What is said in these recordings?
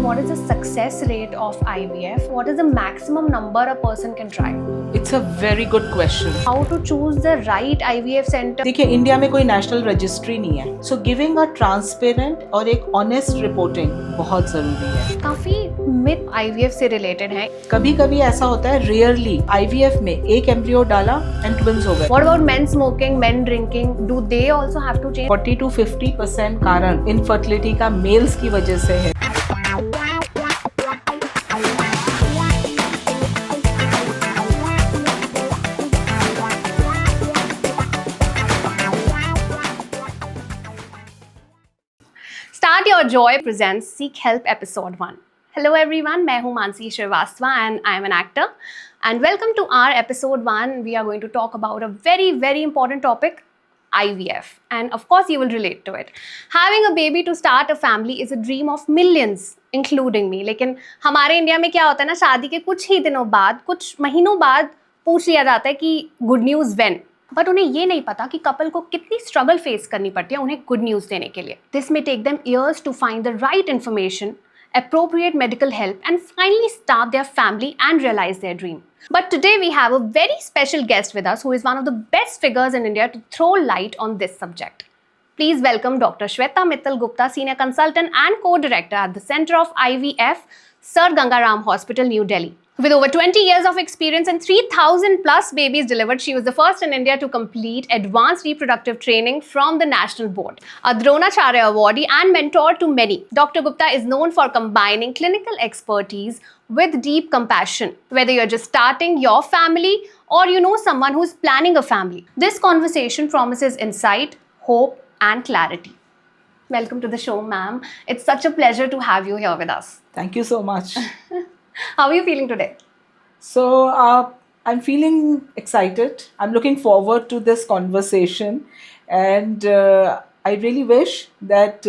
what is the success rate of IVF? What is the maximum number a person can try? It's a very good question. How to choose the right IVF center? देखिए India में कोई national registry नहीं है, so giving a transparent और एक honest reporting बहुत जरूरी है. काफी मिथ IVF से रिलेटेड है. कभी कभी ऐसा होता है, रेयरली IVF में एक एम्ब्रियो डाला एंड ट्विंस हो गए. What about men smoking, men drinking? Do they also have to change? 40 to 50% कारण इनफर्टिलिटी का मेल्स की वजह से है. Start Your Joy presents Seek Help Episode 1. Hello everyone, मैं हूँ Mansi Srivastava and I am an actor. And welcome to our Episode 1. We are going to talk about a very important topic, IVF. And of course you will relate to it. Having a baby to start a family is a dream of millions, including me. लेकिन हमारे India में क्या होता है ना, शादी के कुछ ही दिनों बाद, कुछ महीनों बाद पूछ लिया जाता है कि गुड न्यूज़ व्हेन. बट उन्हें ये नहीं पता कि कपल को कितनी स्ट्रगल फेस करनी पड़ती है उन्हें गुड न्यूज़ देने के लिए. This may take them years to find the right information, appropriate medical help, and finally start their family and realize their dream. But today we have a very special guest with us who is one of the best figures in India to throw light on this subject. Please welcome Dr. Shweta Mittal Gupta, Senior Consultant and Co-Director at the Center of IVF, Sir Gangaram Hospital, New Delhi. With over 20 years of experience and 3,000 plus babies delivered, she was the first in India to complete advanced reproductive training from the National Board. A Dronacharya awardee and mentor to many, Dr. Gupta is known for combining clinical expertise with deep compassion. Whether you're just starting your family or you know someone who's planning a family, this conversation promises insight, hope, and clarity. Welcome to the show, ma'am. It's such a pleasure to have you here with us. Thank you so much. How are you feeling today? So I'm feeling excited. I'm looking forward to this conversation, and I really wish that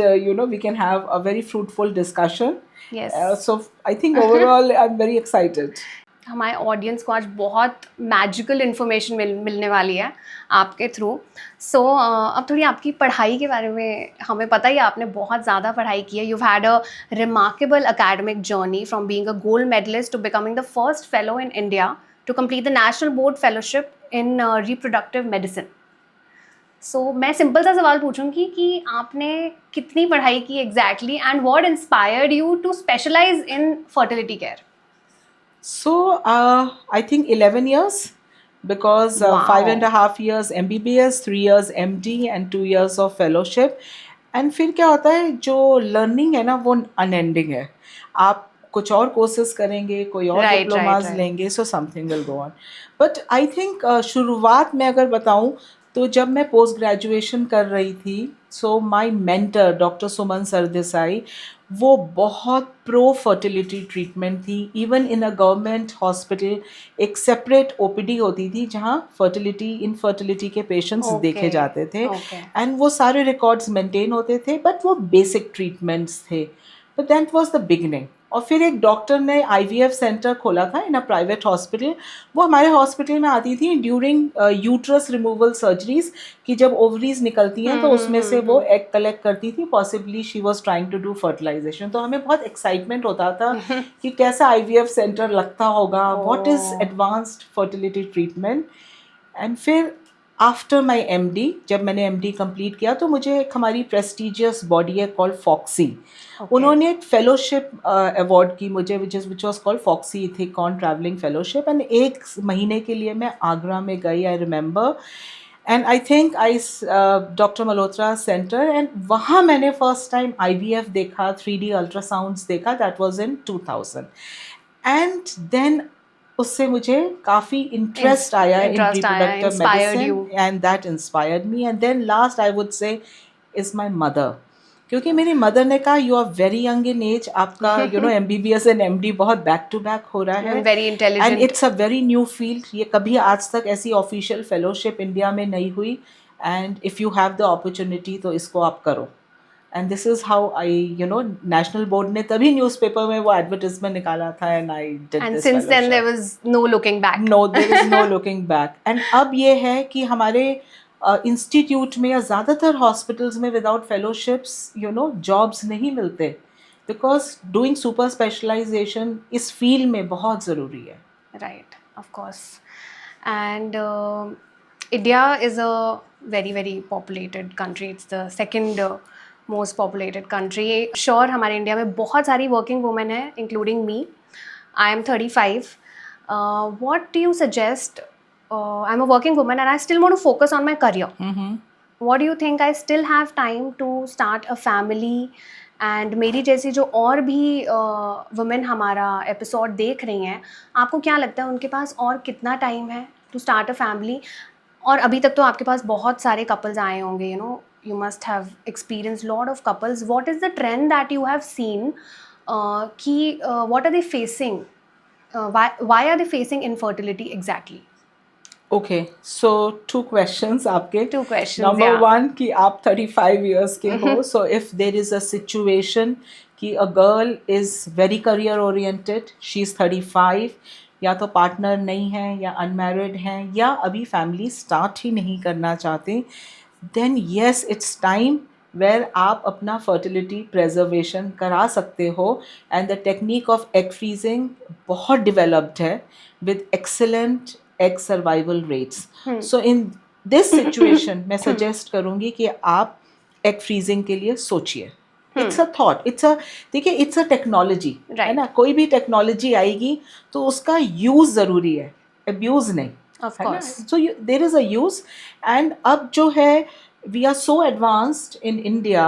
we can have a very fruitful discussion. Yes. So I think overall I'm very excited. हमारे audience को आज बहुत magical information मिलने वाली है आपके through. सो अब थोड़ी आपकी पढ़ाई के बारे में. हमें पता ही है आपने बहुत ज़्यादा पढ़ाई की है. You've had a remarkable academic journey from being a gold medalist to becoming the first fellow in India to complete the National Board Fellowship in Reproductive Medicine. So मैं सिंपल सा सवाल पूछूंगी कि आपने कितनी पढ़ाई की exactly and what inspired you to specialize in fertility care. So I think 11 years, because Wow. 5.5 years MBBS, 3 years MD and 2 years of fellowship. And फिर क्या होता है, जो लर्निंग है ना वो अनएंडिंग है. आप कुछ और कोर्सेज करेंगे, कोई और डिप्लोमाज लेंगे, so something will go on. But I think शुरुआत में अगर बताऊं तो जब मैं पोस्ट ग्रेजुएशन कर रही थी, सो माय मेंटर डॉक्टर सुमन सरदेसाई, वो बहुत प्रो फर्टिलिटी ट्रीटमेंट थी. Even in a government hospital एक सेपरेट OPD होती थी जहाँ इनफर्टिलिटी के पेशेंट्स देखे जाते थे. एंड वो सारे रिकॉर्ड्स मेंटेन होते थे, बट वो बेसिक ट्रीटमेंट्स थे. But that was the beginning. और फिर एक डॉक्टर ने IVF सेंटर खोला था इन अ प्राइवेट हॉस्पिटल. वो हमारे हॉस्पिटल में आती थी ड्यूरिंग यूट्रस रिमूवल सर्जरीज, कि जब ओवरीज निकलती हैं तो उसमें से वो एग कलेक्ट करती थी. Possibly she was trying to do fertilization. तो हमें बहुत एक्साइटमेंट होता था कि कैसा IVF सेंटर लगता होगा, what is advanced fertility treatment. And फिर आफ्टर माई MD, जब मैंने MD कंप्लीट किया तो मुझे एक हमारी प्रेस्टिजियस बॉडी है कॉल्ड फॉक्सी. उन्होंने एक फेलोशिप अवार्ड की मुझे, which was called FOGSI Ethicon travelling fellowship. And 1 महीने के लिए मैं आगरा में गई, I remember. And I think doctor Malhotra centre, and वहाँ मैंने फर्स्ट टाइम IVF देखा, 3D अल्ट्रासाउंड्स देखा. That was in 2000. And then उससे मुझे काफ़ी इंटरेस्ट आया in reproductive medicine, and that inspired me. And then last I would say is my mother, क्योंकि मेरी मदर ने कहा you are very young in age, आपका MBBS एंड MD बहुत बैक टू बैक हो रहा है, very intelligent, and it's a very new field. ये कभी आज तक ऐसी ऑफिशियल फेलोशिप इंडिया में नहीं हुई, and if you have the opportunity तो इसको आप करो. And this is how I national board ने तभी न्यूज़पेपर में वो एडवर्टाइजमेंट निकाला था, and I did this. And since then there was no looking back. No, there is no looking back. And अब ये है कि हमारे इंस्टीट्यूट में या ज़्यादातर हॉस्पिटल्स में विदाउट फेलोशिप्स जॉब्स नहीं मिलते. बिकॉज डूइंग सुपर स्पेशलाइजेशन इस फील्ड में बहुत ज़रूरी है. Right, of course. And India is a very, very populated country. It's the second most populated country. Sure, हमारे इंडिया में बहुत सारी working women हैं, including me. I am 35. What do you suggest? I'm a working woman and I still want to focus on my career. What do you think? I still have time to start a family? And मेरी जैसी जो और भी women हमारा episode देख रही हैं, आपको क्या लगता है उनके पास और कितना टाइम है टू स्टार्ट अ फैमिली? और अभी तक तो आपके पास बहुत सारे कपल्स आए होंगे, you must have experience lot of couples. What is the trend that you have seen कि what are they facing, why are they facing infertility exactly? Okay, so 2 questions आपके. 2 questions. Number yeah. 1 कि आप 35 years के हो, so if there is a situation कि a girl is very career oriented, she is 35, या तो partner नहीं है या अनमैरिड हैं या अभी फैमिली स्टार्ट ही नहीं करना चाहते, then yes it's time where आप अपना फर्टिलिटी प्रेजर्वेशन करा सकते हो. And the technique of egg freezing बहुत डिवेलप्ड है with excellent egg survival rates. So in this situation मैं suggest करूँगी कि आप egg freezing के लिए सोचिए. It's a thought. देखिए it's a technology. है ना, कोई भी टेक्नोलॉजी आएगी तो उसका यूज़ ज़रूरी है, abuse नहीं. Of course. So there is a use. And अब जो है we are so advanced in India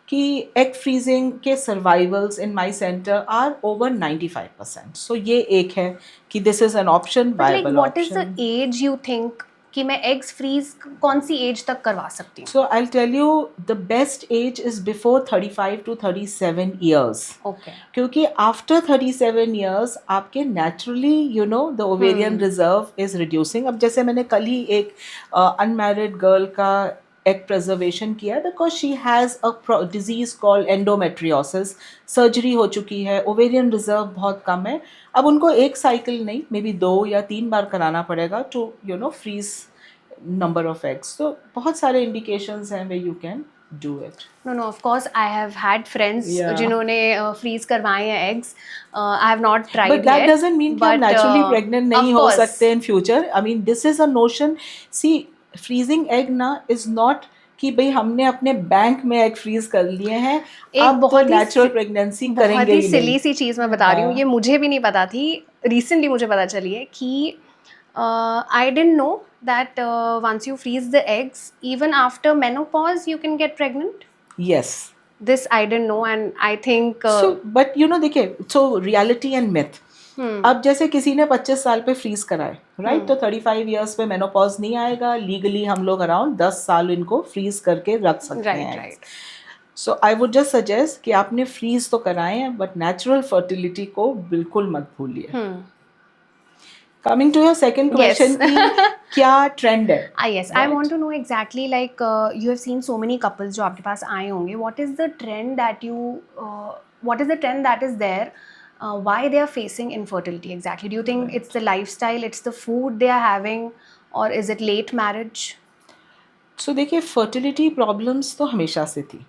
कि egg freezing के survivals in my center are over 95%. So ये एक है कि this is an option, But like, viable what is option. the age you think कि मैं eggs freeze कौन सी as तक करवा सकती हूँ? So I'll tell you the best age is before 35 to 37 years. Okay. क्योंकि after 37 years आपके naturally the ovarian reserve is reducing. अब जैसे मैंने कल ही एक unmarried girl का egg preservation किया because she has a disease called endometriosis. Surgery हो चुकी है, ओवेरियन रिजर्व बहुत कम है. अब उनको एक साइकिल नहीं, मे बी 2 या 3 बार कराना पड़ेगा to freeze number of eggs. तो बहुत सारे इंडिकेशंस हैं where you can do it. No, of course, I have had friends Yeah. जिन्होंने freeze करवाए हैं eggs. I have not tried But that yet. doesn't mean कि आप but, naturally pregnant नहीं of हो course. सकते in future. I mean this is a notion. See, freezing egg ना is not कि भाई हमने अपने बैंक में एग फ्रीज कर लिए हैं, अब बहुत नेचुरल प्रेगनेंसी करेंगे बहुत ही ही नहीं. सिली सी चीज़ मैं बता रही हूँ, ये मुझे भी नहीं पता थी, रिसेंटली मुझे पता चली है कि I didn't know that once you freeze the eggs even after menopause you can get pregnant. Yes. This I didn't know and I think So, but देखिए, so reality and myth. अब जैसे किसी ने 25 साल पे फ्रीज कराए, right, तो 35 years पे मेनोपॉज नहीं आएगा. लीगली हम लोग अराउंड 10 साल इनको फ्रीज करके रख सकते हैं. Right. So I would just suggest कि आपने फ्रीज तो कराए हैं बट नेचुरल फर्टिलिटी को बिल्कुल मत भूलिए. Coming to your second question, क्या ट्रेंड है? Yes, I want to know exactly, like you have seen so many couples जो आपके पास आए होंगे. What is the trend that is there? Why they are facing infertility exactly? Do you think it's the lifestyle, it's the food they are having, or is it late marriage? So देखिए, fertility problems तो हमेशा से थी,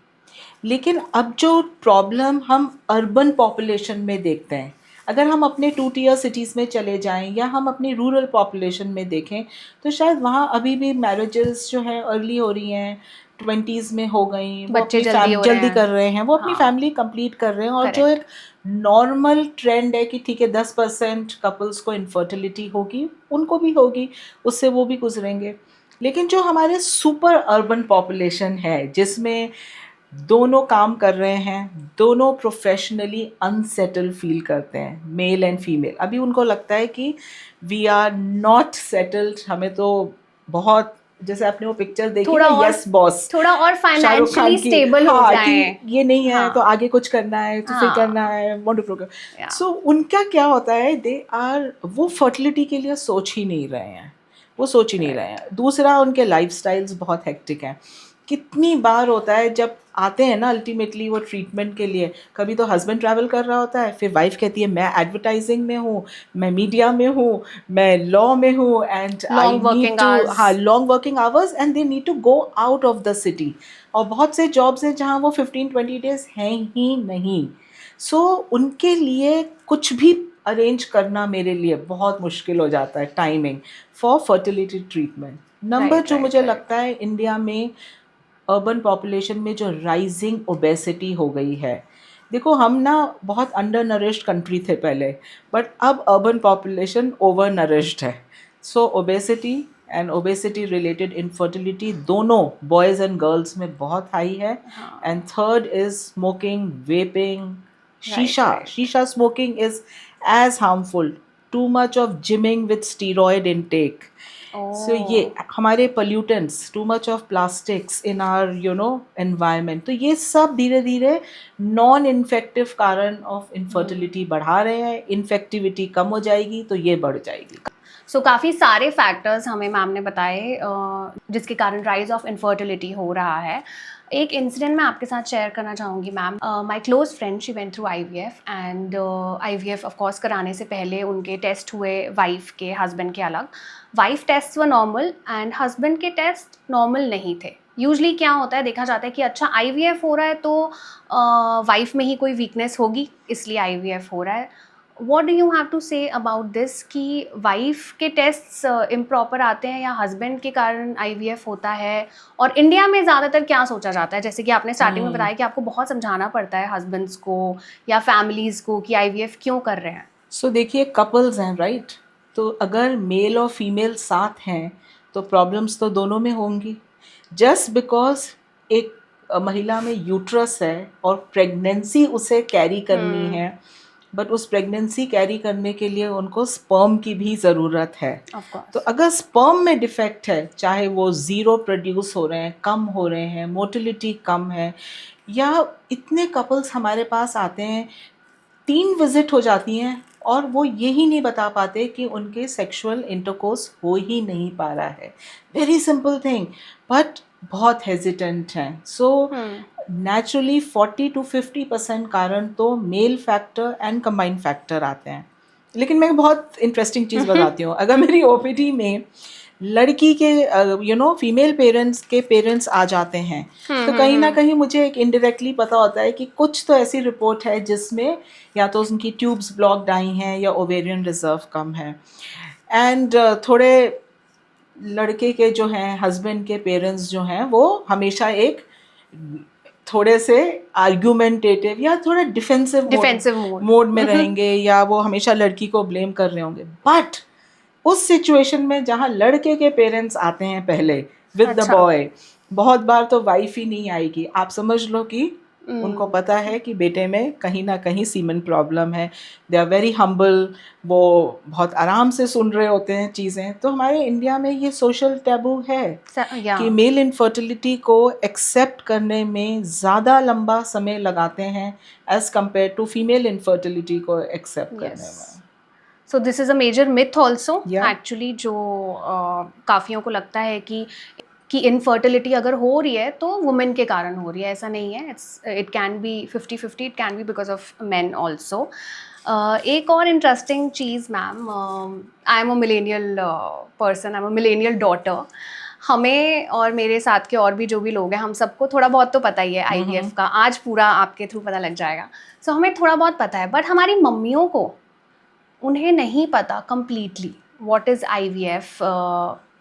लेकिन अब जो problem हम urban population में देखते हैं, अगर हम अपने 2-tier सिटीज़ में चले जाएं या हम अपनी रूरल पॉपुलेशन में देखें तो शायद वहाँ अभी भी मैरिजेस जो है अर्ली हो रही हैं, 20s में हो गई, बच्चे जल्दी कर रहे हैं, वो अपनी फैमिली कंप्लीट कर रहे हैं. और जो एक नॉर्मल ट्रेंड है कि ठीक है 10% कपल्स को इनफर्टिलिटी होगी, उनको भी होगी, उससे वो भी गुजरेंगे. लेकिन जो हमारे सुपर अर्बन पॉपुलेशन है जिसमें दोनों काम कर रहे हैं, दोनों प्रोफेशनली अनसेटल फील करते हैं, मेल एंड फीमेल, अभी उनको लगता है कि वी आर नॉट सेटल्ड, हमें तो बहुत, जैसे आपने वो पिक्चर देखी ना, यस बॉस, थोड़ा और फाइनेंशियली स्टेबल हो जाएं, ये नहीं है तो आगे कुछ करना है, तो फिर करना है, वांट टू प्रोग्राम. सो उनका क्या होता है, दे आर, वो फर्टिलिटी के लिए सोच ही नहीं रहे हैं, वो सोच ही नहीं रहे हैं. दूसरा, उनके लाइफस्टाइल्स बहुत हेक्टिक हैं. कितनी बार होता है जब आते हैं ना अल्टीमेटली वो ट्रीटमेंट के लिए, कभी तो हस्बैंड ट्रैवल कर रहा होता है, फिर वाइफ कहती है मैं एडवर्टाइजिंग में हूँ, मैं मीडिया में हूँ, मैं लॉ में हूँ, and long working hours, and they need to go out of the city. और बहुत से जॉब्स हैं जहाँ वो 15-20 डेज हैं ही नहीं. सो उनके लिए कुछ भी अरेंज करना मेरे लिए बहुत मुश्किल हो जाता है, timing for fertility treatment. Number right जो राइट मुझे राइट। लगता है इंडिया में अर्बन पॉपुलेशन में जो राइजिंग ओबेसिटी हो गई है, देखो हम ना बहुत अंडर नरिश्ड कंट्री थे पहले, बट अब अर्बन पॉपुलेशन ओवर नरिश्ड है। So obesity and obesity related infertility दोनों बॉयज़ एंड गर्ल्स में बहुत हाई है। हाँ। And third is smoking, vaping, right शीशा। राइट। शीशा smoking is as harmful. Too much of gymming with steroid intake. So ये ओह। हमारे pollutants, too much of plastics in our environment, तो ये सब धीरे धीरे नॉन इन्फेक्टिव कारण ऑफ इनफर्टिलिटी बढ़ा रहे हैं। इन्फेक्टिविटी कम हो जाएगी तो ये बढ़ जाएगी। सो काफ़ी सारे फैक्टर्स हमें मैम ने बताए जिसके कारण राइज ऑफ इनफर्टिलिटी हो रहा है। एक इंसिडेंट मैं आपके साथ शेयर करना चाहूँगी ma'am. My close friend she went through IVF and IVF of course कराने से पहले उनके टेस्ट हुए वाइफ के, हस्बैंड के अलग। वाइफ टेस्ट व नॉर्मल एंड हस्बैंड के टेस्ट नॉर्मल नहीं थे। यूजली क्या होता है, देखा जाता है कि अच्छा आईवीएफ हो रहा है तो वाइफ में ही कोई वीकनेस होगी इसलिए आईवीएफ हो रहा है। What do you have to say about this कि वाइफ के टेस्ट्स इम्प्रॉपर आते हैं या हस्बैंड के कारण आईवीएफ होता है? और इंडिया में ज़्यादातर क्या सोचा जाता है, जैसे कि आपने स्टार्टिंग में बताया कि आपको बहुत समझाना पड़ता है हस्बैंड्स को या फैमिलीज़ को कि आईवीएफ क्यों कर रहे हैं? सो देखिए कपल्स हैं, राइट? तो अगर मेल और फीमेल साथ हैं तो प्रॉब्लम्स तो दोनों में होंगी। जस्ट बिकॉज एक महिला में यूट्रस है और प्रेगनेंसी उसे कैरी करनी है, बट उस प्रेगनेंसी कैरी करने के लिए उनको स्पर्म की भी ज़रूरत है। ऑफ तो कोर्स। अगर स्पर्म में डिफेक्ट है, चाहे वो ज़ीरो प्रोड्यूस हो रहे हैं, कम हो रहे हैं, मोटिलिटी कम है, या इतने कपल्स हमारे पास आते हैं, 3 विजिट हो जाती हैं और वो यही नहीं बता पाते कि उनके सेक्सुअल इंटरकोर्स हो ही नहीं पा रहा है। वेरी सिंपल थिंग, बट बहुत हेजिटेंट हैं। सो नेचुरली 40 to 50% कारण तो mail factor and combined factor आते हैं। लेकिन मैं बहुत इंटरेस्टिंग चीज़ बताती हूँ। अगर मेरी ओपीडी में लड़की के फीमेल पेरेंट्स के पेरेंट्स आ जाते हैं, तो कहीं ना कहीं मुझे एक इनडायरेक्टली पता होता है कि कुछ तो ऐसी रिपोर्ट है जिसमें या तो उनकी ट्यूब्स ब्लॉक्ड आई हैं या ओवेरियन रिजर्व कम है। एंड थोड़े लड़के के जो हैं, हस्बैंड के पेरेंट्स जो हैं, वो हमेशा एक थोड़े से आर्ग्यूमेंटेटिव या थोड़ा डिफेंसिव मोड में रहेंगे, या वो हमेशा लड़की को ब्लेम कर रहे होंगे। बट उस सिचुएशन में जहाँ लड़के के पेरेंट्स आते हैं पहले विद द अच्छा। बॉय, बहुत बार तो वाइफ ही नहीं आएगी। आप समझ लो कि उनको पता है कि बेटे में कहीं ना कहीं सीमन प्रॉब्लम है। दे आर वेरी हम्बल, वो बहुत आराम से सुन रहे होते हैं चीज़ें। तो हमारे इंडिया में ये सोशल टैबू है कि मेल इनफर्टिलिटी को एक्सेप्ट करने में ज़्यादा लंबा समय लगाते हैं as compare to female infertility को एक्सेप्ट करने में। So this is a major myth also Yeah. Actually, जो काफ़ियों को लगता है कि इनफर्टिलिटी अगर हो रही है तो वुमेन के कारण हो रही है। ऐसा नहीं है। It can be 50-50, it can be because of main also. एक और interesting cheese ma'am, I am a millennial person, I am a millennial daughter. हमें और मेरे साथ के और भी जो भी लोग हैं, हम सबको थोड़ा बहुत तो पता ही है आईवीएफ का। आज पूरा आपके थ्रू पता लग जाएगा। सो हमें थोड़ा बहुत पता है, बट हमारी मम्मियों को, उन्हें नहीं पता कम्प्लीटली व्हाट इज़ आईवीएफ।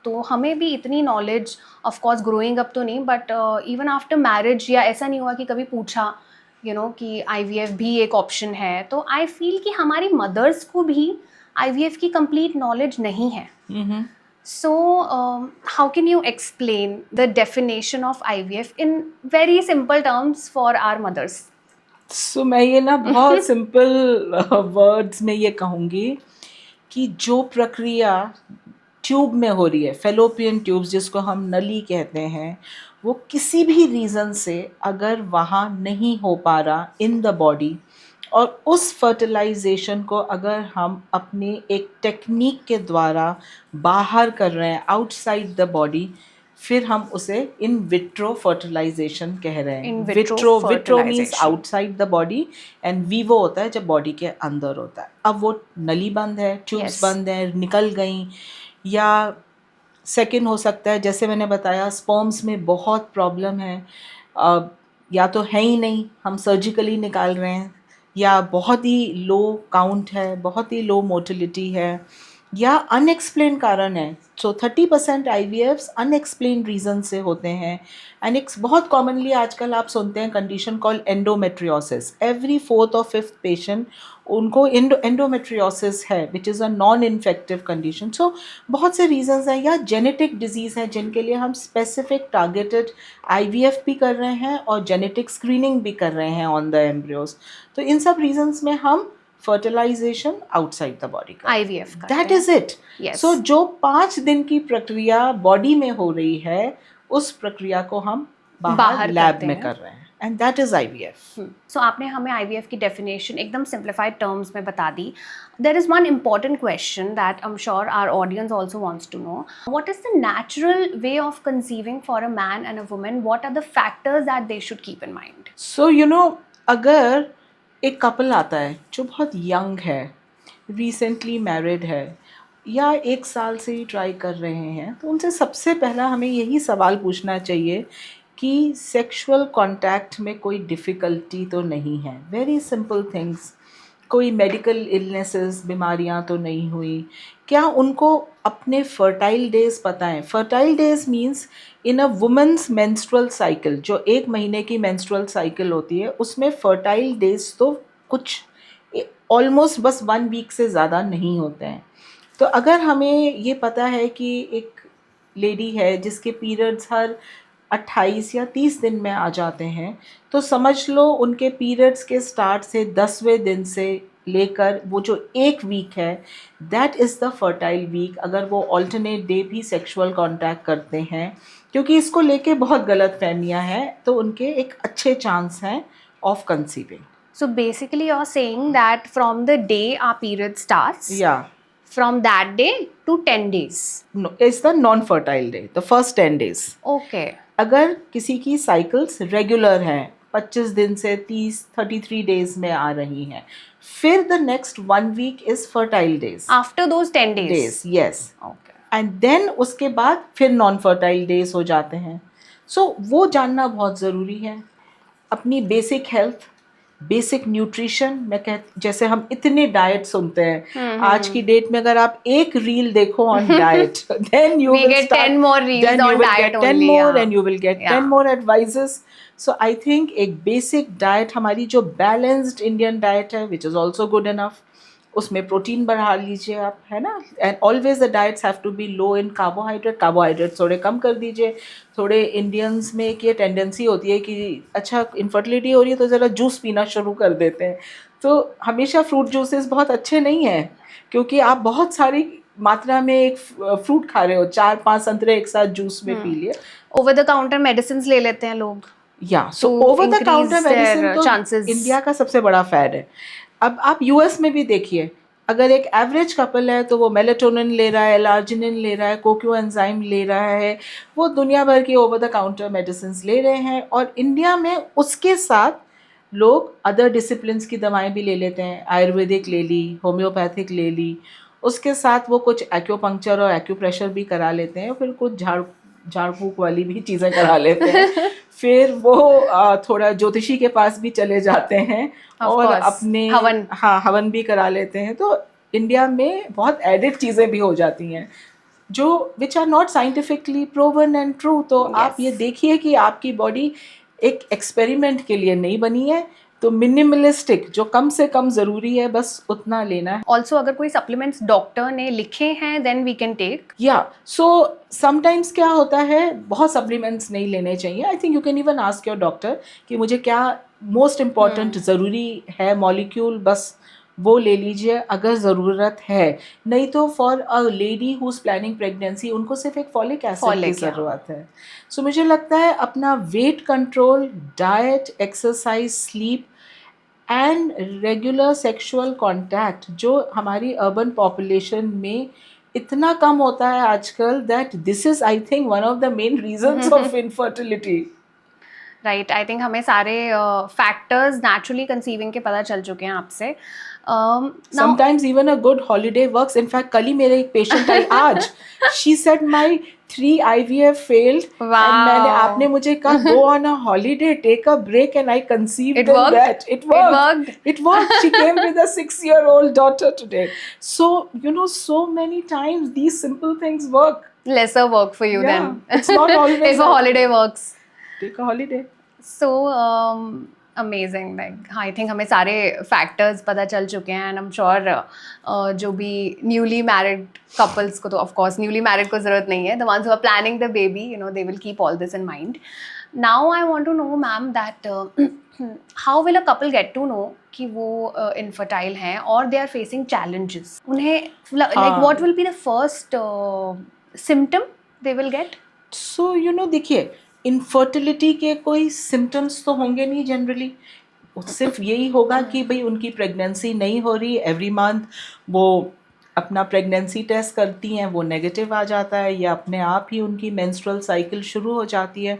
तो हमें भी इतनी knowledge of course growing up तो नहीं, बट इवन आफ्टर मैरिज या ऐसा नहीं हुआ कि कभी पूछा कि आईवीएफ भी एक ऑप्शन है। तो आई फील कि हमारी मदर्स को भी आईवीएफ की कंप्लीट नॉलेज नहीं है। So how can you explain the definition of IVF in very simple terms for our mothers? So मैं ये ना बहुत सिंपल वर्ड्स में ये कहूँगी कि जो प्रक्रिया ट्यूब में हो रही है, फेलोपियन ट्यूब्स जिसको हम नली कहते हैं, वो किसी भी रीज़न से अगर वहाँ नहीं हो पा रहा इन द बॉडी, और उस फर्टिलाइजेशन को अगर हम अपने एक टेक्निक के द्वारा बाहर कर रहे हैं आउटसाइड द बॉडी, फिर हम उसे इन विट्रो फर्टिलाइजेशन कह रहे हैं। In vitro vitro means fertilization. Outside the body, and Vivo होता है जब बॉडी के अंदर होता है। अब वो नली बंद है, ट्यूब्स Yes. बंद है, निकल गई, या सेकेंड हो सकता है जैसे मैंने बताया स्पर्म्स में बहुत प्रॉब्लम है, या तो है ही नहीं, हम सर्जिकली निकाल रहे हैं, या बहुत ही लो काउंट है, बहुत ही लो मोटिलिटी है, या अनएक्सप्लेन कारण है। सो 30% IVFs अनएक्सप्लेन रीज़न से होते हैं। एंड एक बहुत कॉमनली आजकल आप सुनते हैं condition called endometriosis. Every fourth और फिफ्थ पेशेंट उनको एंडोमेट्रियोसिस है, which is a non infective condition. So बहुत से रीजंस हैं, या जेनेटिक डिजीज़ हैं जिनके लिए हम स्पेसिफिक टारगेटेड IVF भी कर रहे हैं और जेनेटिक स्क्रीनिंग भी कर रहे हैं ऑन द एम्ब्रियोज। तो इन सब रीजंस में हम फर्टिलाइजेशन आउटसाइड द बॉडी का IVF करते दैट हैं। Is it. Yes. सो जो 5 दिन की प्रक्रिया बॉडी में हो रही है, उस प्रक्रिया को हम बाहर बाहर लैब करते में हैं। कर रहे हैं, एंड दैट इज IVF। सो आपने हमें IVF की डेफिनेशन एकदम सिंप्लीफाइड टर्म्स में बता दी। There is one important question that I am sure our audience also wants to know, what is the natural way of conceiving for a man and a woman, what are the factors that they should keep in mind? So अगर एक couple आता है जो बहुत young है, recently married है, या 1 साल से ही ट्राई कर रहे हैं, तो उनसे सबसे पहला हमें यही सवाल पूछना चाहिए कि सेक्सुअल कांटेक्ट में कोई डिफ़िकल्टी तो नहीं है। Very simple things. कोई मेडिकल इलनेसेस, बीमारियां तो नहीं हुई? क्या उनको अपने फर्टाइल डेज पता है? Fertile days means in a women's menstrual cycle, जो 1 महीने की मेंस्ट्रुअल साइकिल होती है, उसमें फर्टाइल डेज तो कुछ ऑलमोस्ट बस 1 वीक से ज़्यादा नहीं होते हैं। तो अगर हमें ये पता है कि एक लेडी है जिसके पीरियड्स हर 28 या 30 दिन में आ जाते हैं, तो समझ लो उनके पीरियड्स के स्टार्ट से 10वें दिन से लेकर वो जो 1 वीक है, that is the fertile week. अगर वो ऑल्टरनेट डे भी सेक्सुअल कांटेक्ट करते हैं, क्योंकि इसको लेके बहुत गलत फहमियाँ हैं, तो उनके एक अच्छे चांस हैं of conceiving. So basically you're saying that from the day our period starts, या from that day to 10 days. Is the non fertile day, the first 10 days। Okay. अगर किसी की साइकिल्स रेगुलर हैं, 25 दिन से 33 डेज में आ रही हैं, फिर the next 1 week is fertile days. After those 10 days. Days, yes. Okay. And then उसके बाद फिर नॉन फर्टाइल डेज हो जाते हैं। सो वो जानना बहुत ज़रूरी है। अपनी बेसिक हेल्थ, बेसिक न्यूट्रिशन, जैसे हम इतने डाइट सुनते हैं आज की डेट में, अगर आप एक रील देखो on diet, then you We will get start 10 more reels then on you will diet get 10 only, more yeah. and you will get Yeah. 10 more advices. So I think एक basic diet हमारी जो balanced Indian diet है, which is also good enough, उसमें protein बढ़ा लीजिए आप, है ना। And always the diets have to be low in carbohydrate थोड़े कम कर दीजिए। थोड़े इंडियंस में एक ये टेंडेंसी होती है कि अच्छा इनफर्टिलिटी हो रही है तो ज़रा जूस पीना शुरू कर देते हैं। तो हमेशा फ्रूट जूसेस बहुत अच्छे नहीं हैं, क्योंकि आप बहुत सारी मात्रा में एक फ्रूट खा रहे हो, 4-5 संतरे एक साथ जूस में पी लिए। Over the counter medicines ले लेते हैं लोग। या सो To over the counter increase their medicine तो chances. इंडिया का सबसे बड़ा फैड है। अब आप US में भी देखिए, अगर एक एवरेज कपल है तो वो मेलेटोनिन ले रहा है, एलार्जिनिन ले रहा है, कोक्यू एंजाइम ले रहा है, वो दुनिया भर की ओवर द काउंटर मेडिसिन ले रहे हैं। और इंडिया में उसके साथ लोग अदर डिसिप्लिन्स की दवाएं भी ले लेते हैं। आयुर्वेदिक ले ली, होम्योपैथिक ले ली, उसके साथ वो कुछ एक्यूपंक्चर और एक्यूप्रेशर भी करा लेते हैं, फिर कुछ झाड़ फूक वाली भी चीज़ें करा लेते हैं। फिर वो थोड़ा ज्योतिषी के पास भी चले जाते हैं Of और course. अपने हवन। हवन भी करा लेते हैं। तो इंडिया में बहुत एडिड चीज़ें भी हो जाती हैं जो which are not scientifically proven and true. तो आप ये देखिए कि आपकी बॉडी एक एक्सपेरिमेंट के लिए नहीं बनी है, तो मिनिमलिस्टिक, जो कम से कम ज़रूरी है बस उतना लेना है। ऑल्सो अगर कोई सप्लीमेंट्स डॉक्टर ने लिखे हैं देन वी कैन टेक। या सो समटाइम्स क्या होता है, बहुत सप्लीमेंट्स नहीं लेने चाहिए। I think you can even ask your doctor कि मुझे क्या मोस्ट इम्पॉर्टेंट ज़रूरी है मॉलिक्यूल, बस वो ले लीजिए अगर ज़रूरत है। नहीं तो for a lady who is planning pregnancy, उनको सिर्फ एक फॉलिक एसिड की ज़रूरत है। सो मुझे लगता है अपना weight control, diet, exercise, sleep and regular sexual contact, जो हमारी अर्बन पॉपुलेशन में इतना कम होता है आजकल, that this is I think one of the main reasons of infertility. Right, I think हमें सारे फैक्टर्स नेचुरली कंसीविंग के पता चल चुके हैं आपसे। Now, Sometimes even a good holiday works. In fact, कल ही मेरे एक patient आई आज. She said my 3 IVF failed. And आपने wow, मुझे कहा go on a holiday, take a break, and I conceived it in worked. that. It It worked. worked. It worked. She came with a 6-year-old daughter today. So, so many times these simple things work. Lesser work for you Yeah, then. it's not always if a that holiday way. works. Take a holiday. So amazing. Like I think हमें सारे factors पता चल चुके हैं, and I'm sure जो भी newly married couples को तो of course newly married को ज़रूरत नहीं है. The ones who are planning the baby, they will keep all this in mind. Now I want to know, ma'am, that how will a couple get to know कि वो infertile हैं or they are facing challenges? उन्हें like what will be the first symptom they will get? So, देखिए, infertility के कोई symptoms तो होंगे नहीं जनरली. सिर्फ यही होगा कि भाई उनकी प्रेगनेंसी नहीं हो रही, एवरी मंथ वो अपना प्रेगनेंसी टेस्ट करती हैं, वो नेगेटिव आ जाता है, या अपने आप ही उनकी मेंस्ट्रुअल साइकिल शुरू हो जाती है.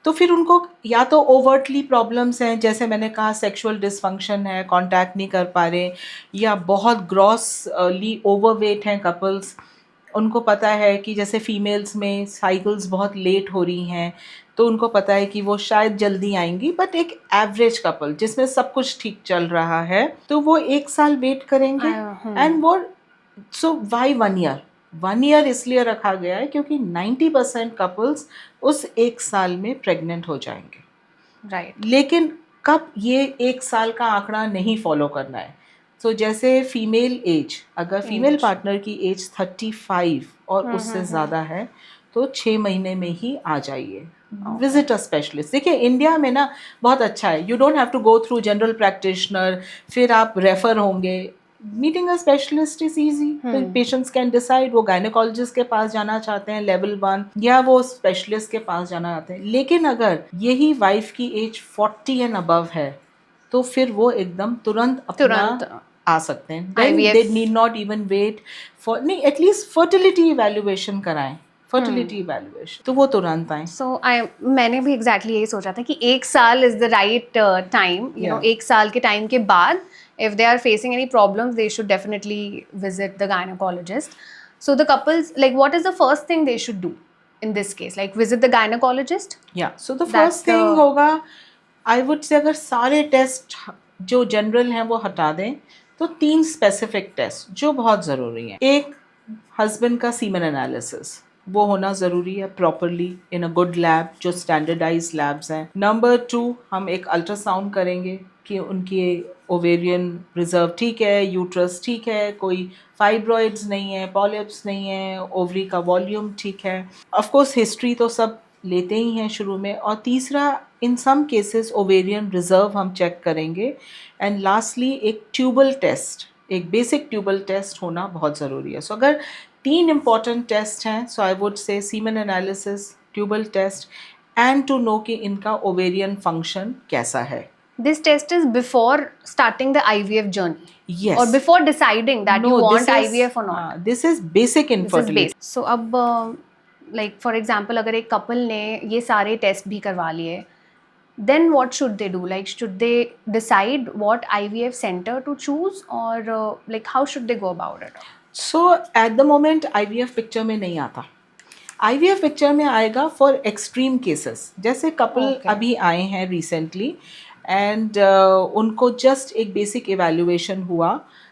तो फिर उनको या तो ओवर्टली प्रॉब्लम्स हैं, जैसे मैंने कहा सेक्सुअल डिसफंक्शन है, कांटेक्ट नहीं कर पा रहे, या बहुत ग्रॉसली ओवरवेट हैं कपल्स. उनको पता है कि जैसे फीमेल्स में साइकिल्स बहुत लेट हो रही हैं, तो उनको पता है कि वो शायद जल्दी आएंगी. बट एक एवरेज कपल जिसमें सब कुछ ठीक चल रहा है, तो वो 1 साल वेट करेंगे. एंड वो सो वाई 1 ईयर? 1 ईयर इसलिए रखा गया है क्योंकि 90% कपल्स उस 1 साल में प्रेग्नेंट हो जाएंगे. Right. लेकिन कब ये 1 साल का आंकड़ा नहीं फॉलो करना है. तो जैसे फीमेल एज, अगर फीमेल पार्टनर की एज 35 और उससे ज़्यादा है, तो 6 महीने में ही आ जाइए. Visit a specialist. देखिए इंडिया में ना बहुत अच्छा है, you don't have to go through general practitioner, फिर आप रेफर होंगे. Meeting a specialist is easy. Patients can decide वो गायनेकोलॉजिस्ट के पास जाना चाहते हैं लेवल 1, या वो स्पेशलिस्ट के पास जाना चाहते हैं. लेकिन अगर यही वाइफ की एज 40 एंड अबव है, तो फिर वो एकदम तुरंत अपना आ सकते हैं. They need not even wait for, नहीं, एटलीस्ट फर्टिलिटी इवैल्यूएशन कराएं. फर्टिलिटी इवैल्यूएशन तो वो तुरंत आए. सो मैंने भी एग्जैक्टली यही सोचा था कि 1 साल इज द राइट टाइम. 1 साल के टाइम के बाद if they are facing any problems, they should definitely visit the gynecologist. So the couples, like, what is the first thing they should do in this case? Like, visit the gynecologist? Yeah. So the first thing होगा, I would say, अगर सारे test जो general हैं वो हटा दें, तो 3 specific test जो बहुत ज़रूरी हैं. एक, हस्बैंड का सीमेन एनालिसिस, वो होना ज़रूरी है properly in a good lab, जो स्टैंडर्डाइज लैब्स हैं. नंबर 2, हम एक अल्ट्रासाउंड करेंगे कि उनकी ओवेरियन रिजर्व ठीक है, यूट्रस ठीक है, कोई फाइब्रॉइड्स नहीं है, पॉलिप्स नहीं है, ओवरी का वॉल्यूम ठीक है. ऑफ कोर्स हिस्ट्री तो सब लेते ही हैं शुरू में. और तीसरा, इन सम केसेस ओवेरियन रिजर्व हम चेक करेंगे. एंड लास्टली एक ट्यूबल टेस्ट, एक बेसिक ट्यूबल टेस्ट होना बहुत ज़रूरी है. सो अगर 3 इम्पॉर्टेंट टेस्ट हैं, सो I would say semen analysis, tubal test, and to know कि इनका ओवेरियन फंक्शन कैसा है. This test is before starting the IVF journey. Yes. Or before deciding that you want IVF or not. This is basic infertility. So अब like for example अगर एक couple ने ये सारे टेस्ट भी करवा लिए, then what should they do? Like should they decide what IVF center to choose, or like how should they go about it? So at the moment IVF picture में नहीं आता. IVF पिक्चर में आएगा for extreme cases. जैसे couple अभी आए हैं recently, and उनको जस्ट एक बेसिक इवैल्यूएशन हुआ.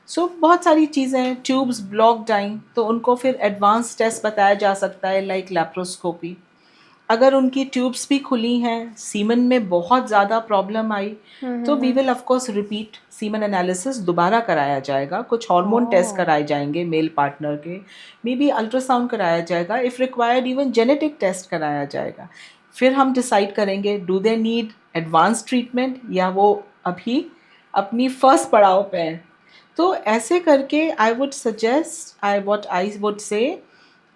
सो बहुत सारी चीज़ें, ट्यूब्स ब्लॉक्ड आई, तो उनको फिर एडवांस टेस्ट बताया जा सकता है लाइक लैप्रोस्कोपी. अगर उनकी ट्यूब्स भी खुली हैं, सीमन में बहुत ज़्यादा प्रॉब्लम आई, तो we will of course repeat semen analysis दोबारा कराया जाएगा. कुछ हार्मोन टेस्ट कराए जाएंगे मेल पार्टनर के, मे बी अल्ट्रासाउंड कराया जाएगा, if required even genetic test कराया जाएगा. फिर हम डिसाइड करेंगे do they need advance treatment, या वो अभी अपनी फर्स्ट पड़ाव पे हैं. तो ऐसे करके I would suggest, I would say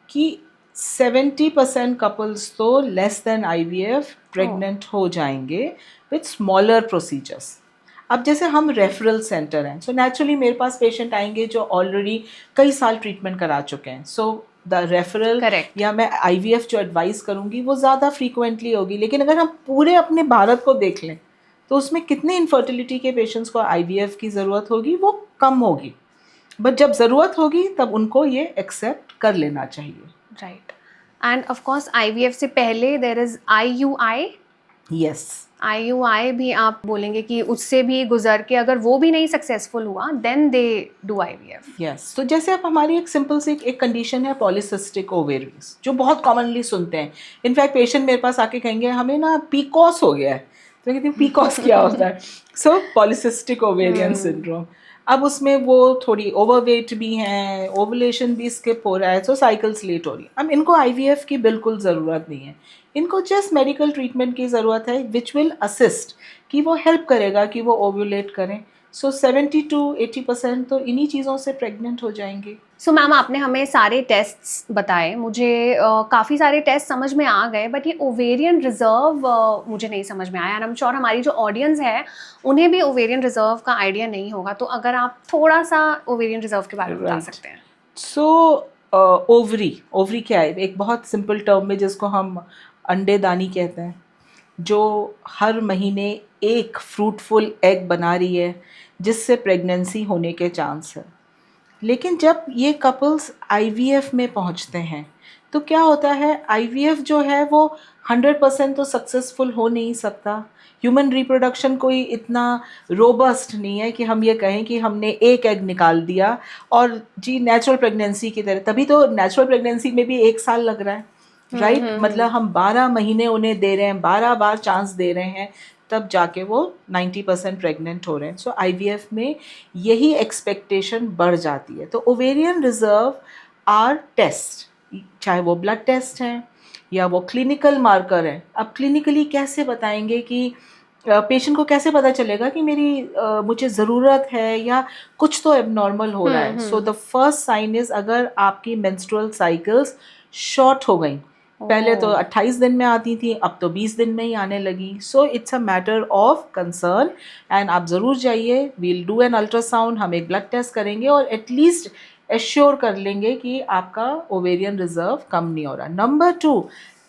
कि 70% कपल्स तो लेस देन IVF प्रेग्नेंट हो जाएंगे विथ स्मॉलर प्रोसीजर्स. अब जैसे हम रेफरल सेंटर हैं, सो नेचुरली मेरे पास पेशेंट आएंगे जो ऑलरेडी कई साल ट्रीटमेंट करा चुके हैं. सो द रेफरल या मैं IVF जो एडवाइस करूँगी वो ज़्यादा फ्रीक्वेंटली होगी. लेकिन अगर हम पूरे अपने भारत को देख लें, तो उसमें कितने इनफर्टिलिटी के पेशेंट्स को IVF की ज़रूरत होगी, वो कम होगी, बट जब ज़रूरत होगी तब उनको ये एक्सेप्ट कर लेना चाहिए. Right. And of course IVF से पहले there is IUI. Yes. IUI भी आप बोलेंगे कि उससे भी गुजर के अगर वो भी नहीं सक्सेसफुल हुआ then they do IVF. Yes. तो जैसे आप हमारी एक सिंपल सी एक कंडीशन है पॉलीसिस्टिक ओवेरीज, जो बहुत कॉमनली सुनते हैं. इनफैक्ट पेशेंट मेरे पास आके कहेंगे हमें ना पीकॉस हो गया है. तो कहती हूँ पीकॉस क्या होता है? सो पॉलीसिस्टिक ओवेरियन सिंड्रोम. अब उसमें वो थोड़ी ओवरवेट भी हैं, ओवुलेशन भी स्किप हो रहा है, सो साइकिल्स लेट हो रही है. अब इनको आईवीएफ की बिल्कुल ज़रूरत नहीं है. इनको जस्ट मेडिकल ट्रीटमेंट की ज़रूरत है विच विल असिस्ट, कि वो हेल्प करेगा कि वो ओव्यूलेट करें. सो 70 to 80% तो इन्हीं चीज़ों से प्रेग्नेंट हो जाएंगे. सो मैम आपने हमें सारे टेस्ट्स बताए, मुझे काफ़ी सारे टेस्ट समझ में आ गए, बट ये ओवेरियन रिजर्व मुझे नहीं समझ में आया. एंड आई एम श्योर हमारी जो ऑडियंस है उन्हें भी ओवेरियन रिजर्व का आइडिया नहीं होगा. तो अगर आप थोड़ा सा ओवेरियन रिजर्व के बारे में बता Right. सकते हैं. सो ओवरी क्या है? एक बहुत सिंपल टर्म में जिसको हम अंडेदानी कहते हैं, जो हर महीने एक फ्रूटफुल एग बना रही है, जिससे प्रेगनेंसी होने के चांस है. लेकिन जब ये कपल्स आईवीएफ में पहुंचते हैं तो क्या होता है, आईवीएफ जो है वो 100% तो सक्सेसफुल हो नहीं सकता. ह्यूमन रिप्रोडक्शन कोई इतना रोबस्ट नहीं है कि हम ये कहें कि हमने एक एग निकाल दिया और जी नेचुरल प्रेगनेंसी की तरह. तभी तो नेचुरल प्रेगनेंसी में भी 1 साल लग रहा है, राइट? मतलब हम 12 महीने उन्हें दे रहे हैं, 12 बार चांस दे रहे हैं, तब जाके वो 90% प्रेग्नेंट हो रहे हैं. सो आईवीएफ में यही एक्सपेक्टेशन बढ़ जाती है. तो ओवेरियन रिजर्व आर टेस्ट, चाहे वो ब्लड टेस्ट हैं या वो क्लिनिकल मार्कर है. अब क्लिनिकली कैसे बताएंगे कि पेशेंट को कैसे पता चलेगा कि मुझे ज़रूरत है या कुछ तो एबनॉर्मल हो रहा है? So the first sign is अगर आपकी मेंस्ट्रुअल साइकिल्स शॉर्ट हो गई. पहले तो 28 दिन में आती थी, अब तो 20 दिन में ही आने लगी. So it's a matter of concern and आप ज़रूर जाइए. वील डू एन अल्ट्रासाउंड, हम एक ब्लड टेस्ट करेंगे और एटलीस्ट एश्योर कर लेंगे कि आपका ओवेरियन रिजर्व कम नहीं हो रहा. नंबर 2,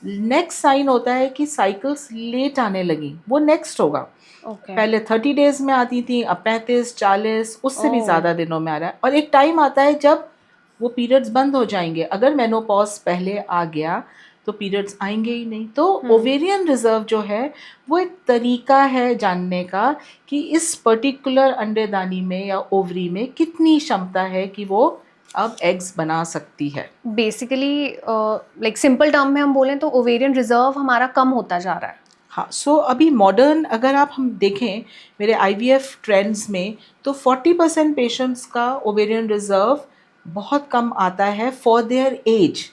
नेक्स्ट साइन होता है कि साइकिल्स लेट आने लगी. वो नेक्स्ट होगा. पहले 30 डेज में आती थी, अब 35, 40, उससे भी ज़्यादा दिनों में आ रहा है. और एक टाइम आता है जब वो पीरियड्स बंद हो जाएंगे. अगर मेनोपॉज पहले आ गया तो पीरियड्स आएंगे ही नहीं. तो ओवेरियन रिजर्व जो है वो एक तरीका है जानने का कि इस पर्टिकुलर अंडेदानी में या ओवरी में कितनी क्षमता है कि वो अब एग्स बना सकती है. बेसिकली लाइक सिंपल टर्म में हम बोलें तो ओवेरियन रिजर्व हमारा कम होता जा रहा है. हाँ. सो अभी मॉडर्न अगर हम देखें मेरे आईवीएफ ट्रेंड्स में, तो 40% पेशेंट्स का ओवेरियन रिजर्व बहुत कम आता है फॉर देयर एज.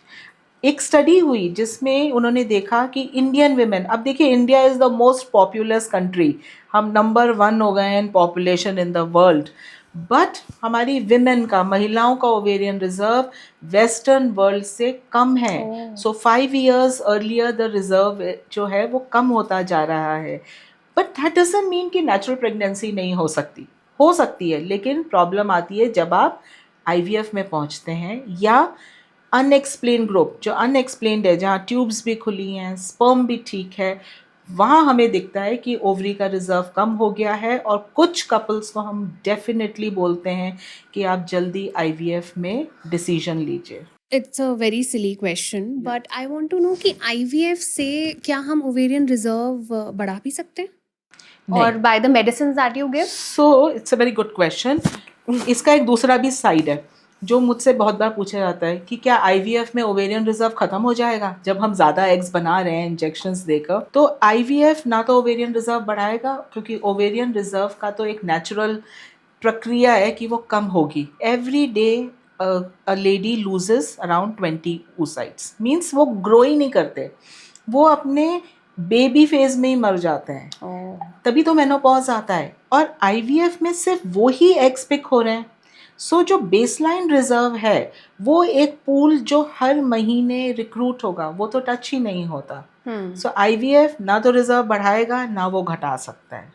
एक स्टडी हुई जिसमें उन्होंने देखा कि इंडियन विमेन, अब देखिए India is the most populous country, हम नंबर 1 हो गए हैं in population in the world, but हमारी विमेन का, महिलाओं का ओवेरियन रिजर्व वेस्टर्न वर्ल्ड से कम है. सो 5 years अर्लियर द रिजर्व जो है वो कम होता जा रहा है. बट दैट डजंट मीन कि नेचुरल प्रेगनेंसी नहीं हो सकती है. लेकिन प्रॉब्लम आती है जब आप आईवीएफ में पहुंचते हैं या अनएक्सप्लेन ग्रुप, जो अनएक्सप्लेन्ड है, जहाँ ट्यूब्स भी खुली हैं, स्पर्म भी ठीक है, वहाँ हमें दिखता है कि ओवरी का रिजर्व कम हो गया है. और कुछ कपल्स को हम डेफिनेटली बोलते हैं कि आप जल्दी आईवीएफ में डिसीजन लीजिए. It's a very silly question, but I want to know कि आईवीएफ से क्या हम ओवेरियन रिजर्व बढ़ा भी सकते हैं? और by the medicine that you give? So it's a very good question. इसका एक दूसरा भी साइड है जो मुझसे बहुत बार पूछा जाता है कि क्या आईवीएफ में ओवेरियन रिजर्व ख़त्म हो जाएगा जब हम ज़्यादा एग्स बना रहे हैं इंजेक्शंस देकर. तो आईवीएफ ना तो ओवेरियन रिजर्व बढ़ाएगा, क्योंकि ओवेरियन रिजर्व का तो एक नेचुरल प्रक्रिया है कि वो कम होगी. Every day a lady loses around 20 oocytes, means वो ग्रो ही नहीं करते, वो अपने बेबी फेज में ही मर जाते हैं. तभी तो मेनोपॉज आता है. और आईवीएफ में सिर्फ वो ही एग्स पिक हो रहे हैं. सो जो बेसलाइन रिजर्व है वो एक पूल जो हर महीने रिक्रूट होगा, वो तो टच ही नहीं होता. सो आईवीएफ ना तो रिजर्व बढ़ाएगा ना वो घटा सकता है.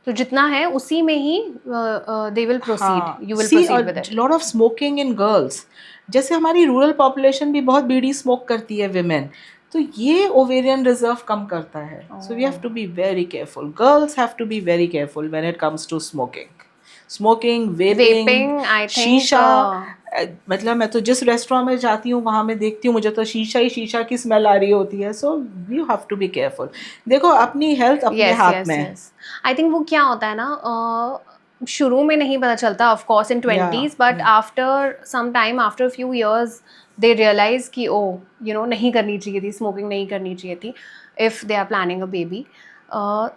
तो जितना है उसी में ही they will proceed, you will proceed with it. Lot of smoking in girls, जैसे हमारी रूरल पॉपुलेशन भी बहुत बीड़ी स्मोक करती है विमेन, तो ये ओवेरियन रिजर्व कम करता है. So we have to be very careful. Girls have to be very careful when it comes to smoking. Smoking, vaping, Vaping, I think, शीशा। मतलब मैं तो जिस रेस्टोरेंट में जाती हूँ वहाँ मैं देखती हूँ, मुझे तो शीशा की स्मेल आ रही होती है। So you have to be careful. देखो अपनी हेल्थ अपने yes, हाथ yes, में है। yes. I think वो क्या होता है ना, शुरू में नहीं पता चलता ऑफ कोर्स इन या 20s, but after some time, after few years they realise कि ओ नहीं करनी चाहिए थी, स्मोकिंग नहीं करनी चाहिए थी if they are planning a baby.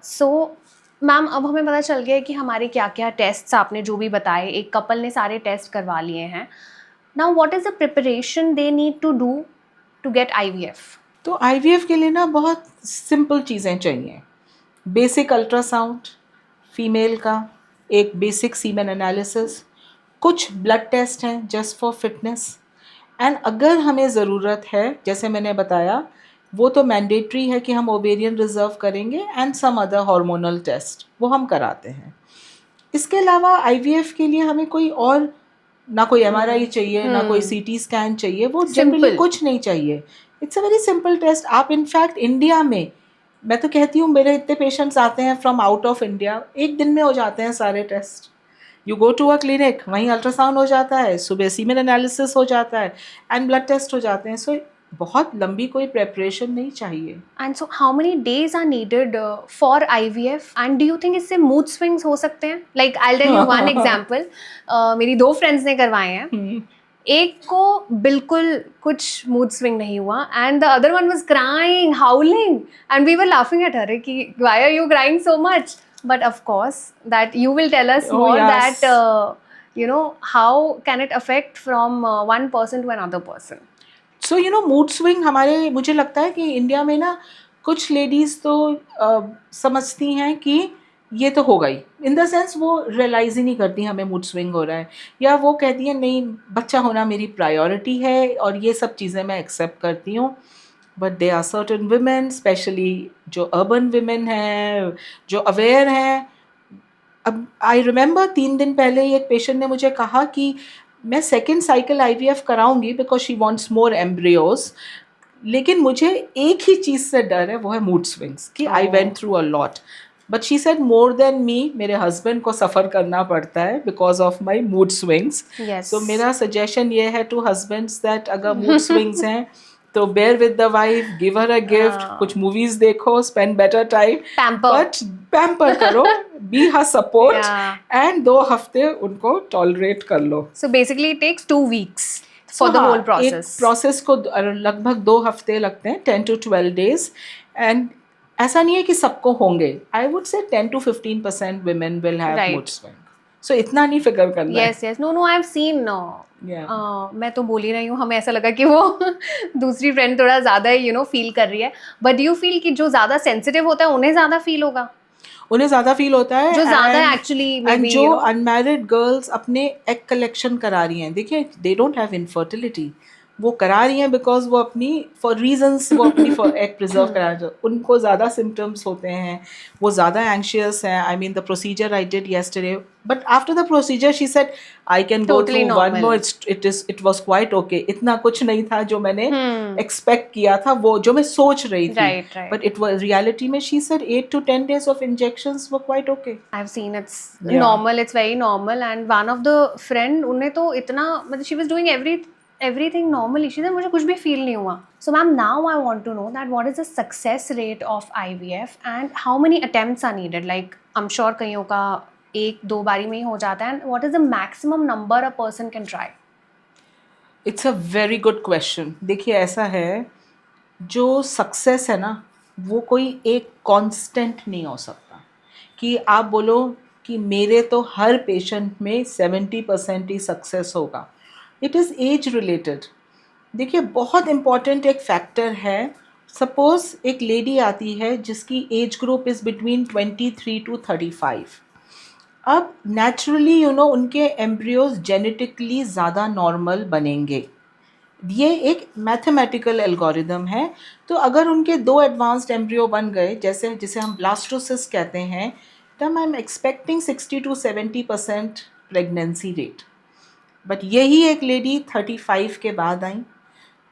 So ma'am, अब हमें पता चल गया है कि हमारे क्या क्या टेस्ट्स आपने जो भी बताए, एक कपल ने सारे टेस्ट करवा लिए हैं। Now what is the preparation they need to do to get IVF? तो आईवीएफ के लिए ना बहुत सिंपल चीज़ें चाहिए। बेसिक अल्ट्रासाउंड फीमेल का, एक बेसिक सीमेन एनालिसिस, कुछ ब्लड टेस्ट हैं जस्ट फॉर फिटनेस, एंड अगर हमें ज़रूरत है जैसे मैंने बताया वो तो मैंडेटरी है कि हम ओवेरियन रिजर्व करेंगे, and some other hormonal test वो हम कराते हैं। इसके अलावा आईवीएफ के लिए हमें कोई और ना कोई एमआरआई चाहिए ना कोई सीटी स्कैन चाहिए, वो जनरली Simple. कुछ नहीं चाहिए। It's a very simple test. आप इनफैक्ट इंडिया में, मैं तो कहती हूँ मेरे इतने पेशेंट्स आते हैं फ्रॉम आउट ऑफ इंडिया, एक दिन में हो जाते हैं सारे test. You go to a clinic, वहीं अल्ट्रासाउंड हो जाता है, सुबह सीमेन एनालिसिस हो जाता है, एंड ब्लड टेस्ट हो जाते हैं। सो बहुत लंबी कोई प्रेपरेशन नहीं चाहिए। And so how many days are needed for IVF? And do you think इससे mood swings हो सकते हैं? Like I'll tell you one example. मेरी 2 friends ने करवाए हैं। एक को बिल्कुल कुछ mood swing नहीं हुआ, and the other one was crying, howling, and we were laughing at her कि why are you crying so much? But of course, that you will tell us Oh, more yes. that how can it affect from one person to another person? So mood swing हमारे, मुझे लगता है कि India में ना कुछ ladies तो समझती हैं कि ये तो होगा ही, इन द सेंस वो रियलाइज़ ही नहीं करती हमें मूड स्विंग हो रहा है, या वो कहती हैं नहीं बच्चा होना मेरी प्रायोरिटी है और ये सब चीज़ें मैं एक्सेप्ट करती हूँ। But they are certain women, specially जो अर्बन वुमेन हैं, जो अवेयर हैं। अब आई रिमेंबर 3 दिन पहले ही एक पेशेंट ने मुझे कहा कि मैं सेकेंड साइकिल आईवीएफ कराऊंगी because she wants more embryos, लेकिन मुझे एक ही चीज़ से डर है, वो है मूड स्विंग्स, कि I went through a lot, but she said more than me, मेरे हस्बैंड को सफ़र करना पड़ता है because of my mood swings. Yes. तो मेरा सजेशन ये है टू हस्बैंड्स दैट अगर मूड स्विंग्स हैं तो bear with the wife, give her a gift, कुछ मूवीज देखो, spend better time, Pamper. But pamper करो, be her support, Yeah. And 2 हफ्ते उनको टॉलरेट कर लो। So basically it takes 2 weeks for So, the हाँ, whole process. एक process को लगभग 2 हफ्ते लगते हैं, 10 to 12 days, एंड ऐसा नहीं है कि सबको होंगे। आई वुड से 10 to 15% women will have Right. mood swing. So इतना नहीं फिक्र करना है। Yes, yes. No, I've seen. No. Yeah. मैं तो बोल ही रही हूँ, हमें ऐसा लगा कि वो दूसरी फ्रेंड थोड़ा ज़्यादा ही फील कर रही है, बट यू फील कि जो ज़्यादा सेंसिटिव होता है उन्हें ज़्यादा फील होगा, उन्हें ज़्यादा फील होता है, जो ज़्यादा and- actually and maybe, जो अनमैरिड गर्ल्स अपने एग कलेक्शन करा रही हैं, देखिए दे डोंट हैव इनफर्टिलिटी, वो करा रही हैं बिकॉज वो अपनी फॉर रीजंस वो अपनी एग प्रिजर्व करा रही हैं, उनको ज़्यादा सिम्टम्स होते हैं, वो ज़्यादा एंशियस हैं। I mean the procedure I did yesterday, but after the procedure she said I can go Totally through one normal. More, it was quite okay. इतना कुछ नहीं था जो मैंने एक्सपेक्ट किया था, वो जो मैं सोच रही थी, Right, right. But it was reality में she said 8 to 10 days of injections were quite okay. I've seen it's Yeah. normal, it's very normal. And one of the friend, उन्हें तो इतना मतलब she was doing everything normally. She said मुझे कुछ भी feel नहीं हुआ. So ma'am, now I want to know that what is the success rate of IVF and how many attempts are needed? Like I'm sure कईयों का 1-2 बारी में ही हो जाता है, and what is the maximum number a person can try? It's a very good question. देखिए ऐसा है, जो सक्सेस है ना वो कोई एक कांस्टेंट नहीं हो सकता कि आप बोलो कि मेरे तो हर पेशेंट में 70% ही सक्सेस होगा। It is age related. देखिए बहुत इम्पॉर्टेंट एक फैक्टर है, सपोज एक लेडी आती है जिसकी age group is between 23 to 35। अब नेचुरली उनके एम्ब्रियोज जेनेटिकली ज़्यादा नॉर्मल बनेंगे, ये एक मैथमेटिकल एल्गोरिदम है। तो अगर उनके 2 एडवांस्ड एम्ब्रियो बन गए, जैसे जिसे हम ब्लास्टोसिस कहते हैं, तब आई am expecting 60 to 70% pregnancy rate. But यही एक लेडी 35 के बाद आई,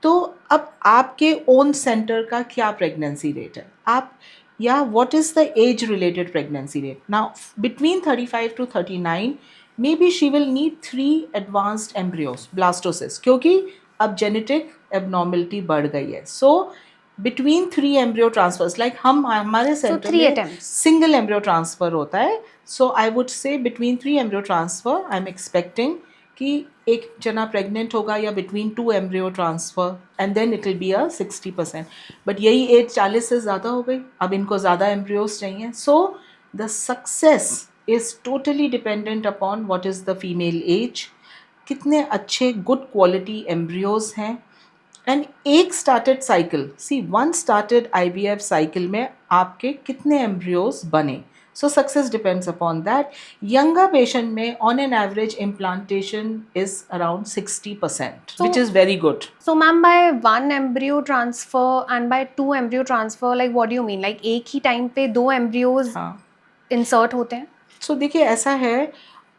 तो अब आपके ओन सेंटर का क्या प्रेगनेंसी रेट है, आप या what is the age related pregnancy rate. Now between 35 to 39 may be she will need 3 advanced embryos blastocysts, क्योंकि अब जेनेटिक एबनॉर्मलिटी बढ़ गई है. So between 3 embryo transfers, like हमारे So सेंटर 3 में attempts. सिंगल एम्ब्रियो ट्रांसफर होता है. So I would say between 3 embryo transfer I am expecting कि एक जना प्रेग्नेंट होगा, या between 2 embryo transfer, and then it will be a 60%. बट यही एज 40 से ज़्यादा हो गई, अब इनको ज़्यादा एम्ब्रियोज चाहिए. So the success is totally dependent upon what is the female age, कितने अच्छे गुड क्वालिटी एम्ब्रियोज हैं. एंड एक started cycle, see one started IVF cycle में आपके कितने एम्ब्रियोज बने. So success depends upon that. Younger patient में on an average implantation is around 60%, So- which is very good. So ma'am, by 1 embryo transfer and by 2 embryo transfer, like what do you mean? Like एक ही time पे 2 embryos हाँ. insert होते हैं? सो देखिए ऐसा है,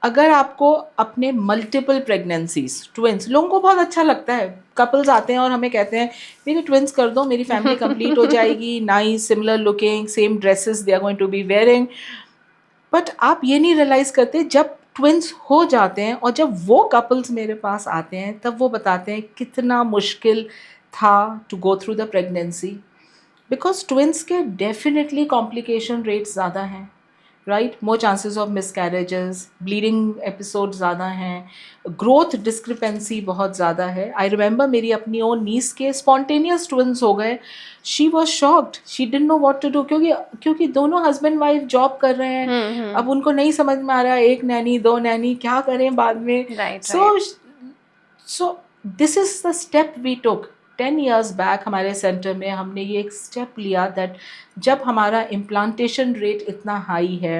अगर आपको अपने मल्टीपल प्रेगनेंसीज, ट्विंस, लोगों को बहुत अच्छा लगता है. कपल्स आते हैं और हमें कहते हैं मेरे ट्विंस कर दो, मेरी फैमिली कंप्लीट हो जाएगी, nice similar looking, same dresses they are going to be wearing. But आप ये नहीं रियलाइज़ करते, जब ट्विंस हो जाते हैं और जब वो कपल्स मेरे पास आते हैं, तब वो बताते हैं कितना मुश्किल था to go through the pregnancy. Because twins के डेफिनेटली कॉम्प्लिकेशन रेट्स ज़्यादा हैं, right. More chances of miscarriages, bleeding episode ज़्यादा हैं, ग्रोथ डिस्क्रिपेंसी बहुत ज़्यादा है. आई रिमेंबर मेरी अपनी ओन नीस के स्पॉन्टेनियस ट्विंस हो गए. She was shocked, she didn't know what to do, क्योंकि दोनों हस्बैंड वाइफ जॉब कर रहे हैं. अब उनको नहीं समझ में आ रहा है, एक नैनी 2 नैनी क्या करें बाद में. Right, so this is the step we took 10 years बैक. हमारे सेंटर में हमने ये एक स्टेप लिया दैट जब हमारा इम्प्लांटेशन रेट इतना हाई है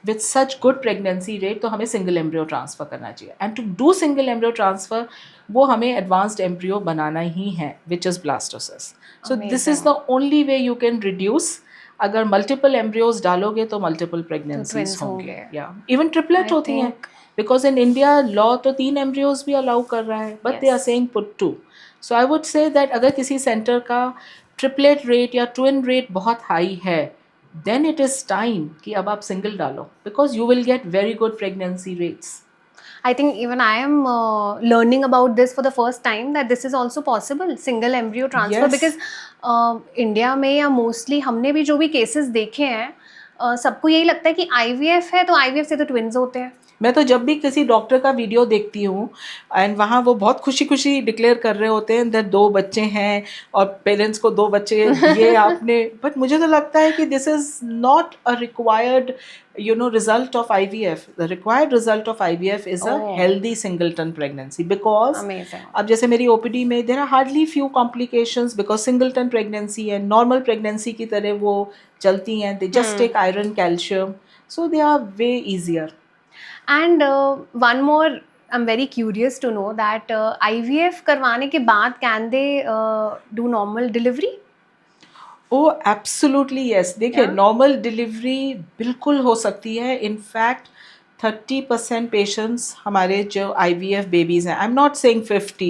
with such good pregnancy rate, तो हमें सिंगल एम्ब्रियो ट्रांसफ़र करना चाहिए. And to do single embryo transfer, वो हमें एडवांस्ड एम्ब्रियो बनाना ही है, which is blastocyst. So this is the only way you can reduce. अगर मल्टीपल एम्ब्रियोज डालोगे तो मल्टीपल प्रेगनेंसीज twins होंगे, होंगे. या इवन ट्रिपलेट I होती हैं. think- because in India law तो 3 एम्ब्रियोज भी अलाउ कर रहा है, but they are Yes. Saying put 2. So I would say that अगर किसी सेंटर का ट्रिपलेट रेट या ट्विन रेट बहुत हाई है, देन इट इज़ टाइम कि अब आप सिंगल डालो, because you will get very good pregnancy rates. I think even I am learning about this for the first time, that this is also possible, single embryo transfer. Yes. Because India में या mostly हमने भी जो भी cases देखे हैं, सबको यही लगता है कि IVF है तो IVF से तो ट्विंस होते हैं. मैं तो जब भी किसी डॉक्टर का वीडियो देखती हूँ एंड वहाँ वो बहुत खुशी खुशी डिक्लेयर कर रहे होते हैं दैट 2 बच्चे हैं और पेरेंट्स को 2 बच्चे दिए आपने, बट मुझे तो लगता है कि this is not a required result of IVF. The required result of IVF is a Oh. healthy singleton pregnancy, because Amazing. अब जैसे मेरी OPD में there are hardly few complications because singleton pregnancy and normal pregnancy की तरह वो चलती हैं. They just take iron, calcium, so they are way easier. And one more, I'm very curious to know that IVF करवाने के बाद can they do normal delivery? Oh, absolutely yes. देखिए Yeah. Normal delivery बिल्कुल हो सकती है. In fact 30% patients हमारे जो IVF बेबीज़ हैं, आई एम नॉट सेइंग 50,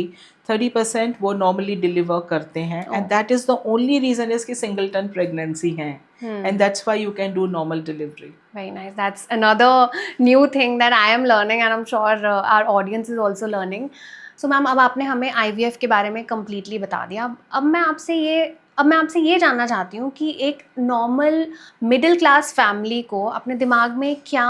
30% वो नॉर्मली डिलीवर करते हैं. And that is the only reason is कि सिंगलटन प्रेगनेंसी है, and that's why you can do normal delivery. Very nice. That's another new thing that I am learning, and I'm sure our audience is also learning. So ma'am, अब आपने हमें IVF के बारे में completely बता दिया. अब मैं आपसे ये जानना चाहती हूँ कि एक नॉर्मल मिडिल क्लास फैमिली को अपने दिमाग में क्या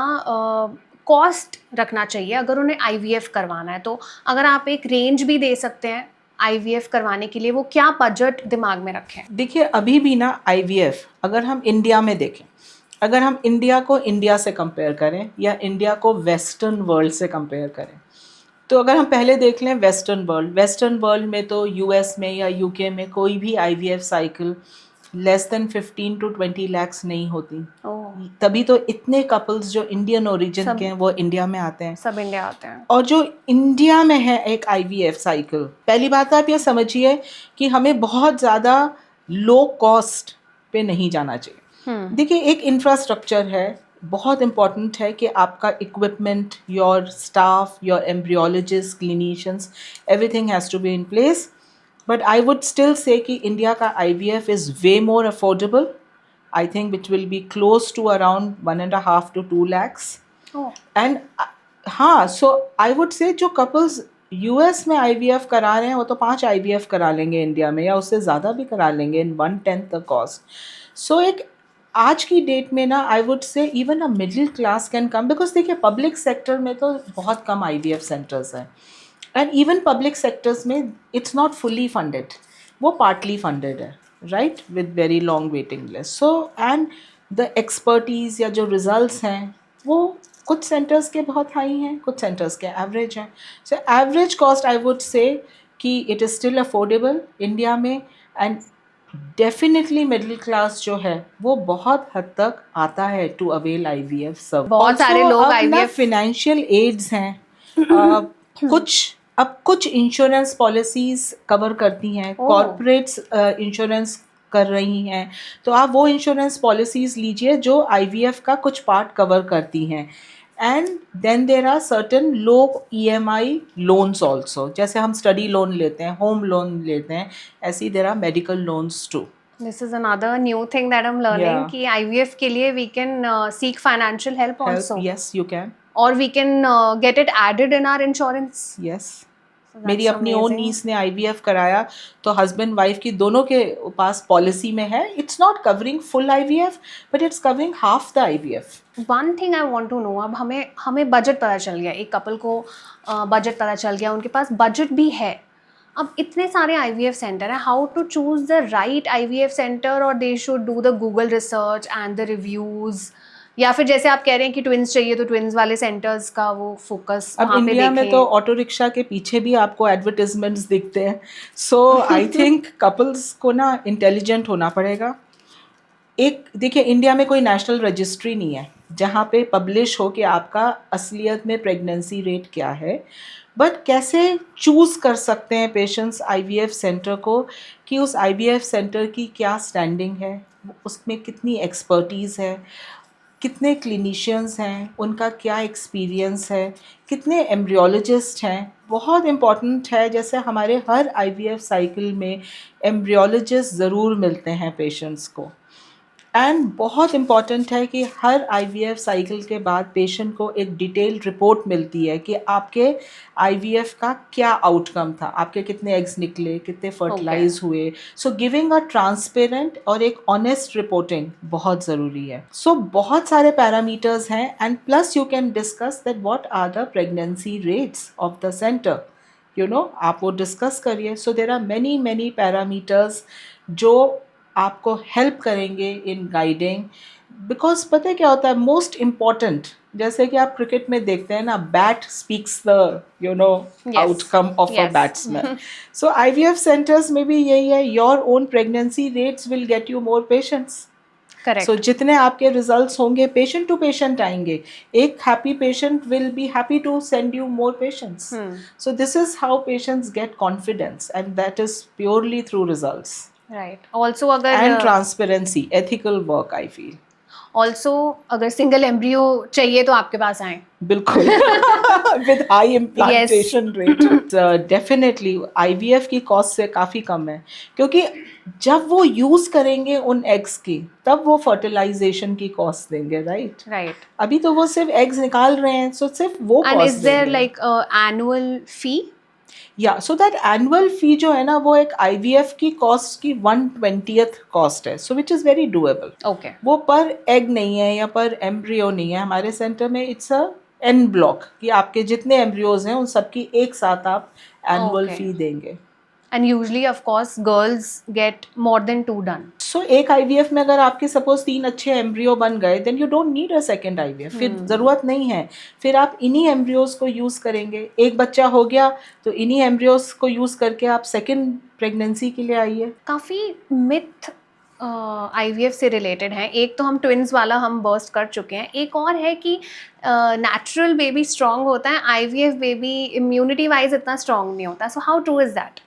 कॉस्ट रखना चाहिए अगर उन्हें IVF करवाना है. तो अगर आप एक रेंज भी दे सकते हैं IVF करवाने के लिए, वो क्या बजट दिमाग में रखें? देखिए अभी भी ना IVF अगर हम इंडिया में देखें, अगर हम इंडिया को इंडिया से कंपेयर करें या इंडिया को वेस्टर्न वर्ल्ड से कंपेयर करें, तो अगर हम पहले देख लें वेस्टर्न वर्ल्ड में तो US में या UK में कोई भी IVF cycle less than 15 to 20 lakhs नहीं होती. ओह, तभी तो इतने कपल्स जो इंडियन ओरिजिन सब- के हैं वो इंडिया में आते हैं. सब इंडिया आते हैं. और जो इंडिया में है एक IVF साइकिल, पहली बात आप ये समझिए कि हमें बहुत ज़्यादा लो कॉस्ट पे नहीं जाना चाहिए. देखिए एक इंफ्रास्ट्रक्चर है, बहुत इम्पॉर्टेंट है कि आपका equipment, your staff, your embryologist, clinicians, everything has to be in place. But I would still say कि इंडिया का IVF is way more affordable. I think which will be close to around 1.5 to 2 lakhs. Oh, And हाँ, सो I would से जो couples US में IVF करा रहे हैं वो तो 5 आईवीएफ करा लेंगे इंडिया में, या उससे ज़्यादा भी करा लेंगे इन 1/10 द कॉस्ट. सो एक आज की डेट में ना आई वुड से even a middle class can come, because देखिए पब्लिक सेक्टर में तो बहुत कम आईवीएफ सेंटर्स हैं, एंड इवन पब्लिक सेक्टर्स में इट्स नॉट फुली फंडेड, वो पार्टली फंडेड है, right, with very long waiting list. So and the expertise या जो रिजल्ट्स हैं वो कुछ सेंटर्स के बहुत हाई हैं, कुछ सेंटर्स के एवरेज हैं. So average cost I would say कि it is still affordable India में, एंड डेफिनेटली मिडिल क्लास जो है वो बहुत हद तक आता है टू अवेल आईवीएफ सर्विस. बहुत सारे लोग IVF फिनेंशियल एड्स हैं, कुछ इंश्योरेंस पॉलिसीज कवर करती हैं, कॉर्पोरेट्स इंश्योरेंस कर रही हैं, तो आप वो इंश्योरेंस पॉलिसीज लीजिए जो आईवीएफ का कुछ पार्ट कवर करती हैं. And then there are certain low EMI loans also, जैसे हम स्टडी लोन लेते हैं, होम लोन लेते हैं, ऐसी there are medical loans too. This is another new thing that I'm learning Yeah. कि IVF के लिए we can seek financial help also. Yes, you can. Or we can get it added in our insurance. Yes. So that's मेरी अपनी own amazing. नीस ने IVF कराया, तो husband wife की दोनों के पास पॉलिसी में है. It's not covering full IVF but it's covering half the IVF. One thing I want to know, अब हमें बजट पता चल गया, एक कपल को बजट पता चल गया, उनके पास बजट भी है. अब इतने सारे IVF सेंटर हैं, how to choose the right IVF centre, और they should do the Google research and the reviews, या फिर जैसे आप कह रहे हैं कि ट्विंस चाहिए तो ट्विंस वाले सेंटर्स का वो फोकस अब वहाँ पे इंडिया में देखें. तो ऑटो रिक्शा के पीछे भी आपको एडवर्टिजमेंट्स दिखते हैं. सो आई थिंक कपल्स को ना इंटेलिजेंट होना पड़ेगा. एक देखिए, इंडिया में कोई नेशनल रजिस्ट्री नहीं है जहाँ पे पब्लिश हो कि आपका असलियत में प्रेगनेंसी रेट क्या है, बट कैसे चूज़ कर सकते हैं पेशेंट्स आईवीएफ सेंटर को, कि उस आईवीएफ सेंटर की क्या स्टैंडिंग है, उसमें कितनी एक्सपर्टीज़ है, कितने क्लिनिशियंस हैं, उनका क्या एक्सपीरियंस है, कितने एम्ब्रियोलॉजिस्ट हैं. बहुत इम्पॉर्टेंट है, जैसे हमारे हर आईवीएफ साइकिल में एम्ब्रियोलॉजिस्ट ज़रूर मिलते हैं पेशेंट्स को. एंड बहुत इम्पॉर्टेंट है कि हर आईवीएफ साइकिल के बाद पेशेंट को एक डिटेल्ड रिपोर्ट मिलती है कि आपके आईवीएफ का क्या आउटकम था, आपके कितने एग्स निकले, कितने फर्टिलाइज हुए. सो गिविंग अ ट्रांसपेरेंट और एक ऑनेस्ट रिपोर्टिंग बहुत ज़रूरी है. सो बहुत सारे पैरामीटर्स हैं, and plus you can discuss that what are the pregnancy rates of the centre, you know, आप वो डिस्कस करिए. So there are many parameters जो आपको हेल्प करेंगे इन गाइडिंग. बिकॉज पता है क्या होता है, मोस्ट इम्पॉर्टेंट, जैसे कि आप क्रिकेट में देखते हैं ना, bat speaks the Yes. Outcome of a Yes. Batsman. So IVF centres में भी यही है, your own pregnancy rates will get you more patients. Correct. So जितने आपके रिजल्ट्स होंगे, पेशेंट टू पेशेंट आएंगे, एक happy patient will be happy to send you more patients. So this is how patients get confidence, and that is purely through results right. Also अगर and transparency, ethical work, I feel. Also अगर single embryo चाहिए तो आपके पास आए. बिल्कुल. with high implantation rate. Definitely IVF की cost से काफ़ी कम है, क्योंकि जब वो यूज़ करेंगे उन एग्स की, तब वो फर्टिलाइजेशन की कॉस्ट देंगे, राइट. राइट. अभी तो वो सिर्फ एग्स निकाल रहे हैं, सो सिर्फ वो एंड कॉस्ट इज देयर देंगे. लाइक एनुअल फी? या सो दैट एनुअल फी जो है ना, वो एक आईवीएफ की कॉस्ट की 1/20th कॉस्ट है, so which is very doable. Okay. वो पर एग नहीं है या पर एम्ब्रियो नहीं है. हमारे सेंटर में इट्स अ एन ब्लॉक, कि आपके जितने एम्ब्रियोज हैं उन सबकी एक साथ आप एनुअल Okay. फी देंगे. And usually of course girls get more than 2 done. सो एक आईवीएफ में अगर आपके सपोज 3 अच्छे एम्ब्रियो बन गए, then you don't need a second IVF. फिर ज़रूरत नहीं है, फिर आप इन्हीं एम्ब्रियोज को यूज़ करेंगे. एक बच्चा हो गया तो इन्हीं एम्ब्रियोज को यूज़ करके आप सेकेंड प्रेगनेंसी के लिए आइए. काफ़ी मिथ IVF से रिलेटेड हैं. एक तो हम ट्विंस वाला हम बर्स्ट कर चुके हैं, एक और है कि नेचुरल बेबी स्ट्रॉन्ग होता है, IVF बेबी इम्यूनिटी वाइज इतना स्ट्रॉन्ग नहीं होता. So how true is that?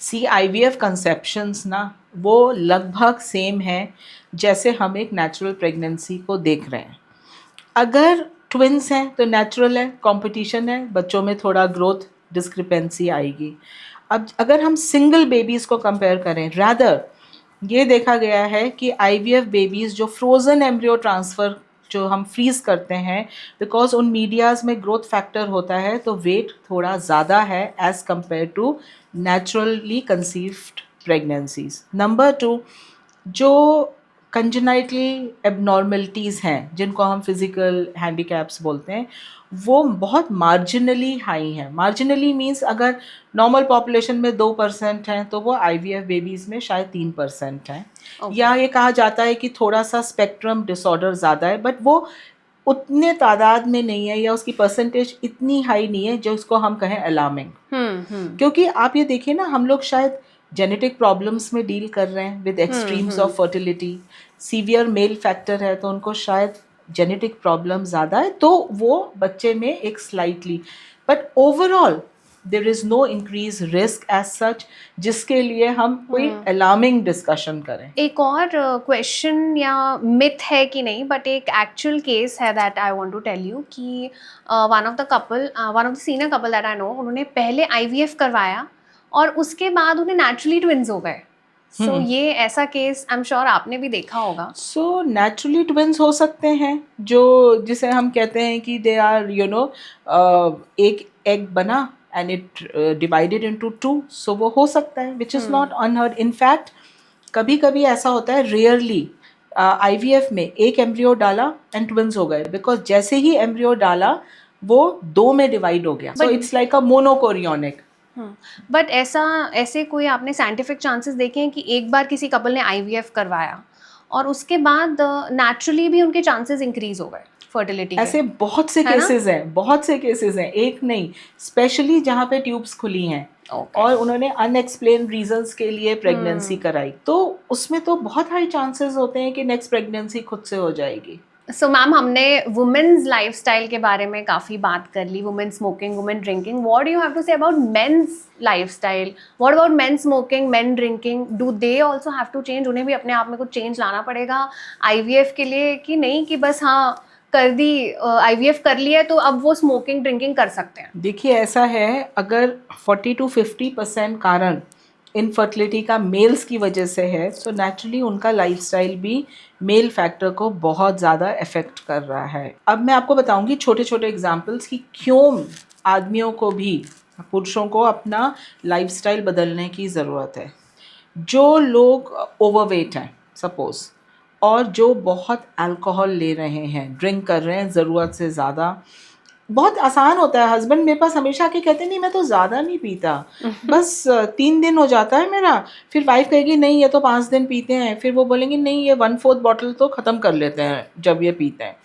See IVF conceptions ना वो लगभग सेम है जैसे हम एक नेचुरल प्रेगनेंसी को देख रहे हैं. अगर ट्विंस हैं तो नेचुरल है, कंपटीशन है, बच्चों में थोड़ा ग्रोथ डिस्क्रिपेंसी आएगी. अब अगर हम सिंगल बेबीज़ को कंपेयर करें, रादर ये देखा गया है कि आईवीएफ बेबीज़ जो फ्रोज़न एम्ब्रियो ट्रांसफ़र जो हम फ्रीज करते हैं, बिकॉज उन मीडियाज़ में ग्रोथ फैक्टर होता है, तो वेट थोड़ा ज़्यादा है as compare to naturally conceived pregnancies. Number 2, जो कंजेनाइटल एबनॉर्मलिटीज़ हैं, जिनको हम फिज़िकल हैंडीकैप्स बोलते हैं, वो बहुत मार्जिनली हाई हैं। मार्जिनली मीन्स अगर नॉर्मल पॉपुलेशन में 2% हैं, तो वो IVF बेबीज़ में शायद 3% हैं। या ये कहा जाता है कि थोड़ा सा स्पेक्ट्रम डिसऑर्डर ज़्यादा है, बट वो उतने तादाद में नहीं है, या उसकी परसेंटेज इतनी हाई नहीं है जो उसको हम कहें अलार्मिंग। क्योंकि आप ये देखिए ना, हम लोग शायद जेनेटिक प्रॉब्लम्स में डील कर रहे हैं with extremes of fertility. Severe mail factor है तो उनको शायद जेनेटिक प्रॉब्लम ज़्यादा है, तो वो बच्चे में एक slightly, but overall there is no increase risk as such जिसके लिए हम कोई अलार्मिंग डिस्कशन करें। एक और क्वेश्चन या मिथ है कि नहीं, बट एक एक्चुअल केस है that I want to tell you कि one of the senior couple that I know, उन्होंने पहले IVF करवाया और उसके बाद उन्हें नेचुरली ट्विंस हो गए। सो ये ऐसा केस आई एम श्योर आपने भी देखा होगा। सो नेचुरली ट्विंस हो सकते हैं, जो जिसे हम कहते हैं कि दे आर एक एग बना एंड इट डिवाइडेड इनटू 2, सो वो हो सकता है, which is not unheard. In fact कभी कभी ऐसा होता है, रेयरली IVF में एक एम्ब्रियो डाला एंड ट्विंस हो गए, बिकॉज जैसे ही एम्ब्रियो डाला वो 2 में डिवाइड हो गया, so it's like a monochorionic. But ऐसे कोई आपने साइंटिफिक चांसेस देखे हैं कि एक बार किसी कपल ने IVF करवाया और उसके बाद नेचुरली भी उनके चांसेस इंक्रीज हो गए फर्टिलिटी के? ऐसे बहुत से केसेस हैं, बहुत से केसेस हैं, एक नहीं, स्पेशली जहाँ पे ट्यूब्स खुली हैं और उन्होंने अनएक्सप्लेन रीजंस के लिए प्रेगनेंसी कराई, तो उसमें तो बहुत हाई चांसेस होते हैं कि नेक्स्ट प्रेगनेंसी खुद से हो जाएगी। सो मैम, हमने वुमेन्स लाइफस्टाइल के बारे में काफ़ी बात कर ली, women smoking, women drinking. What do you have to say about men's lifestyle? What about men smoking, men drinking? Do they also have to change? उन्हें भी अपने आप में कुछ चेंज लाना पड़ेगा IVF के लिए, कि नहीं कि बस हाँ कर दी, IVF कर लिया तो अब वो स्मोकिंग ड्रिंकिंग कर सकते हैं? देखिए, ऐसा है, अगर 40 to 50% कारण इनफर्टिलिटी का मेल्स की वजह से है, तो नेचुरली उनका लाइफस्टाइल भी मेल फैक्टर को बहुत ज़्यादा अफेक्ट कर रहा है। अब मैं आपको बताऊंगी छोटे छोटे एग्जांपल्स कि क्यों आदमियों को भी, पुरुषों को अपना लाइफस्टाइल बदलने की ज़रूरत है। जो लोग ओवरवेट हैं सपोज़, और जो बहुत अल्कोहल ले रहे हैं, ड्रिंक कर रहे हैं ज़रूरत से ज़्यादा, बहुत आसान होता है। हस्बैंड मेरे पास हमेशा के कहते नहीं मैं तो ज़्यादा नहीं पीता, बस 3 दिन हो जाता है मेरा। फिर वाइफ कहेगी नहीं ये तो 5 दिन पीते हैं, फिर वो बोलेंगे नहीं ये 1/4 बॉटल तो ख़त्म कर लेते हैं जब ये पीते हैं।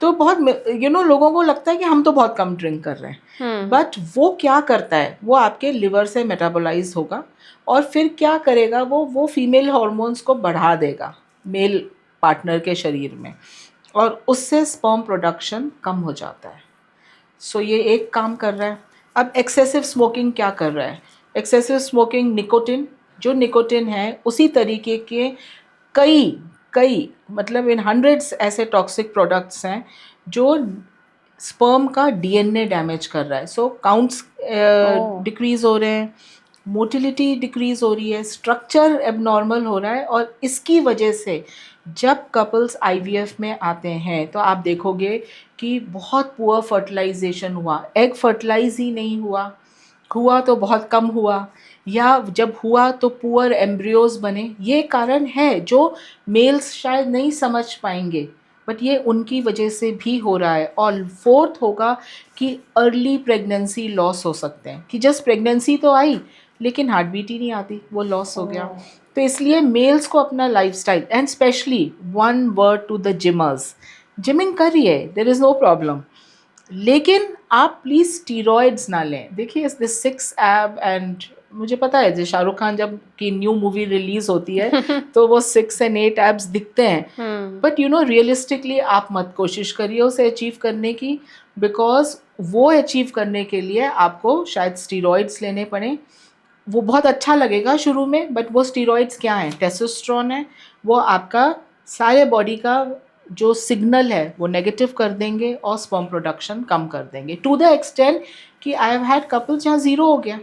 तो बहुत लोगों को लगता है कि हम तो बहुत कम ड्रिंक कर रहे हैं, बट वो क्या करता है, वो आपके लिवर से मेटाबोलाइज होगा और फिर क्या करेगा, वो फीमेल हार्मोन्स को बढ़ा देगा मेल पार्टनर के शरीर में, और उससे स्पर्म प्रोडक्शन कम हो जाता है। सो ये एक काम कर रहा है। अब एक्सेसिव स्मोकिंग क्या कर रहा है? एक्सेसिव स्मोकिंग, निकोटिन, जो निकोटिन है उसी तरीके के कई मतलब इन हंड्रेड्स ऐसे टॉक्सिक प्रोडक्ट्स हैं जो स्पर्म का DNA डैमेज कर रहा है। सो काउंट्स डिक्रीज हो रहे हैं, मोटिलिटी डिक्रीज हो रही है, स्ट्रक्चर एबनॉर्मल हो रहा है, और इसकी वजह से जब कपल्स IVF में आते हैं तो आप देखोगे कि बहुत पुअर फर्टिलाइजेशन हुआ, एग फर्टिलाइज ही नहीं हुआ तो बहुत कम हुआ, या जब हुआ तो पुअर एम्ब्रियोज बने। ये कारण है जो मेल्स शायद नहीं समझ पाएंगे, बट ये उनकी वजह से भी हो रहा है। और फोर्थ होगा कि अर्ली प्रेगनेंसी लॉस हो सकते हैं, कि जस्ट प्रेगनेंसी तो आई लेकिन हार्ट बीट ही नहीं आती, वो लॉस हो गया। तो इसलिए मेल्स को अपना lifestyle, and specially one word to the gymmers, gymming करिए, देयर इज़ नो प्रॉब्लम, लेकिन आप प्लीज़ स्टीरॉइड्स ना लें। देखिए दिस 6 एब, एंड मुझे पता है जो शाहरुख खान जब की न्यू मूवी रिलीज होती है तो वो 6 and 8 एब्स दिखते हैं, बट रियलिस्टिकली आप मत कोशिश करिए उसे अचीव करने की, बिकॉज वो अचीव करने के लिए आपको शायद स्टीरॉइड्स लेने पड़े। वो बहुत अच्छा लगेगा शुरू में, बट वो स्टीरॉइड्स क्या हैं? टेस्टोस्टेरोन है, वो आपका सारे बॉडी का जो सिग्नल है वो नेगेटिव कर देंगे और स्पर्म प्रोडक्शन कम कर देंगे, टू द एक्सटेंट कि आई हैव हैड कपल्स जहाँ 0 हो गया।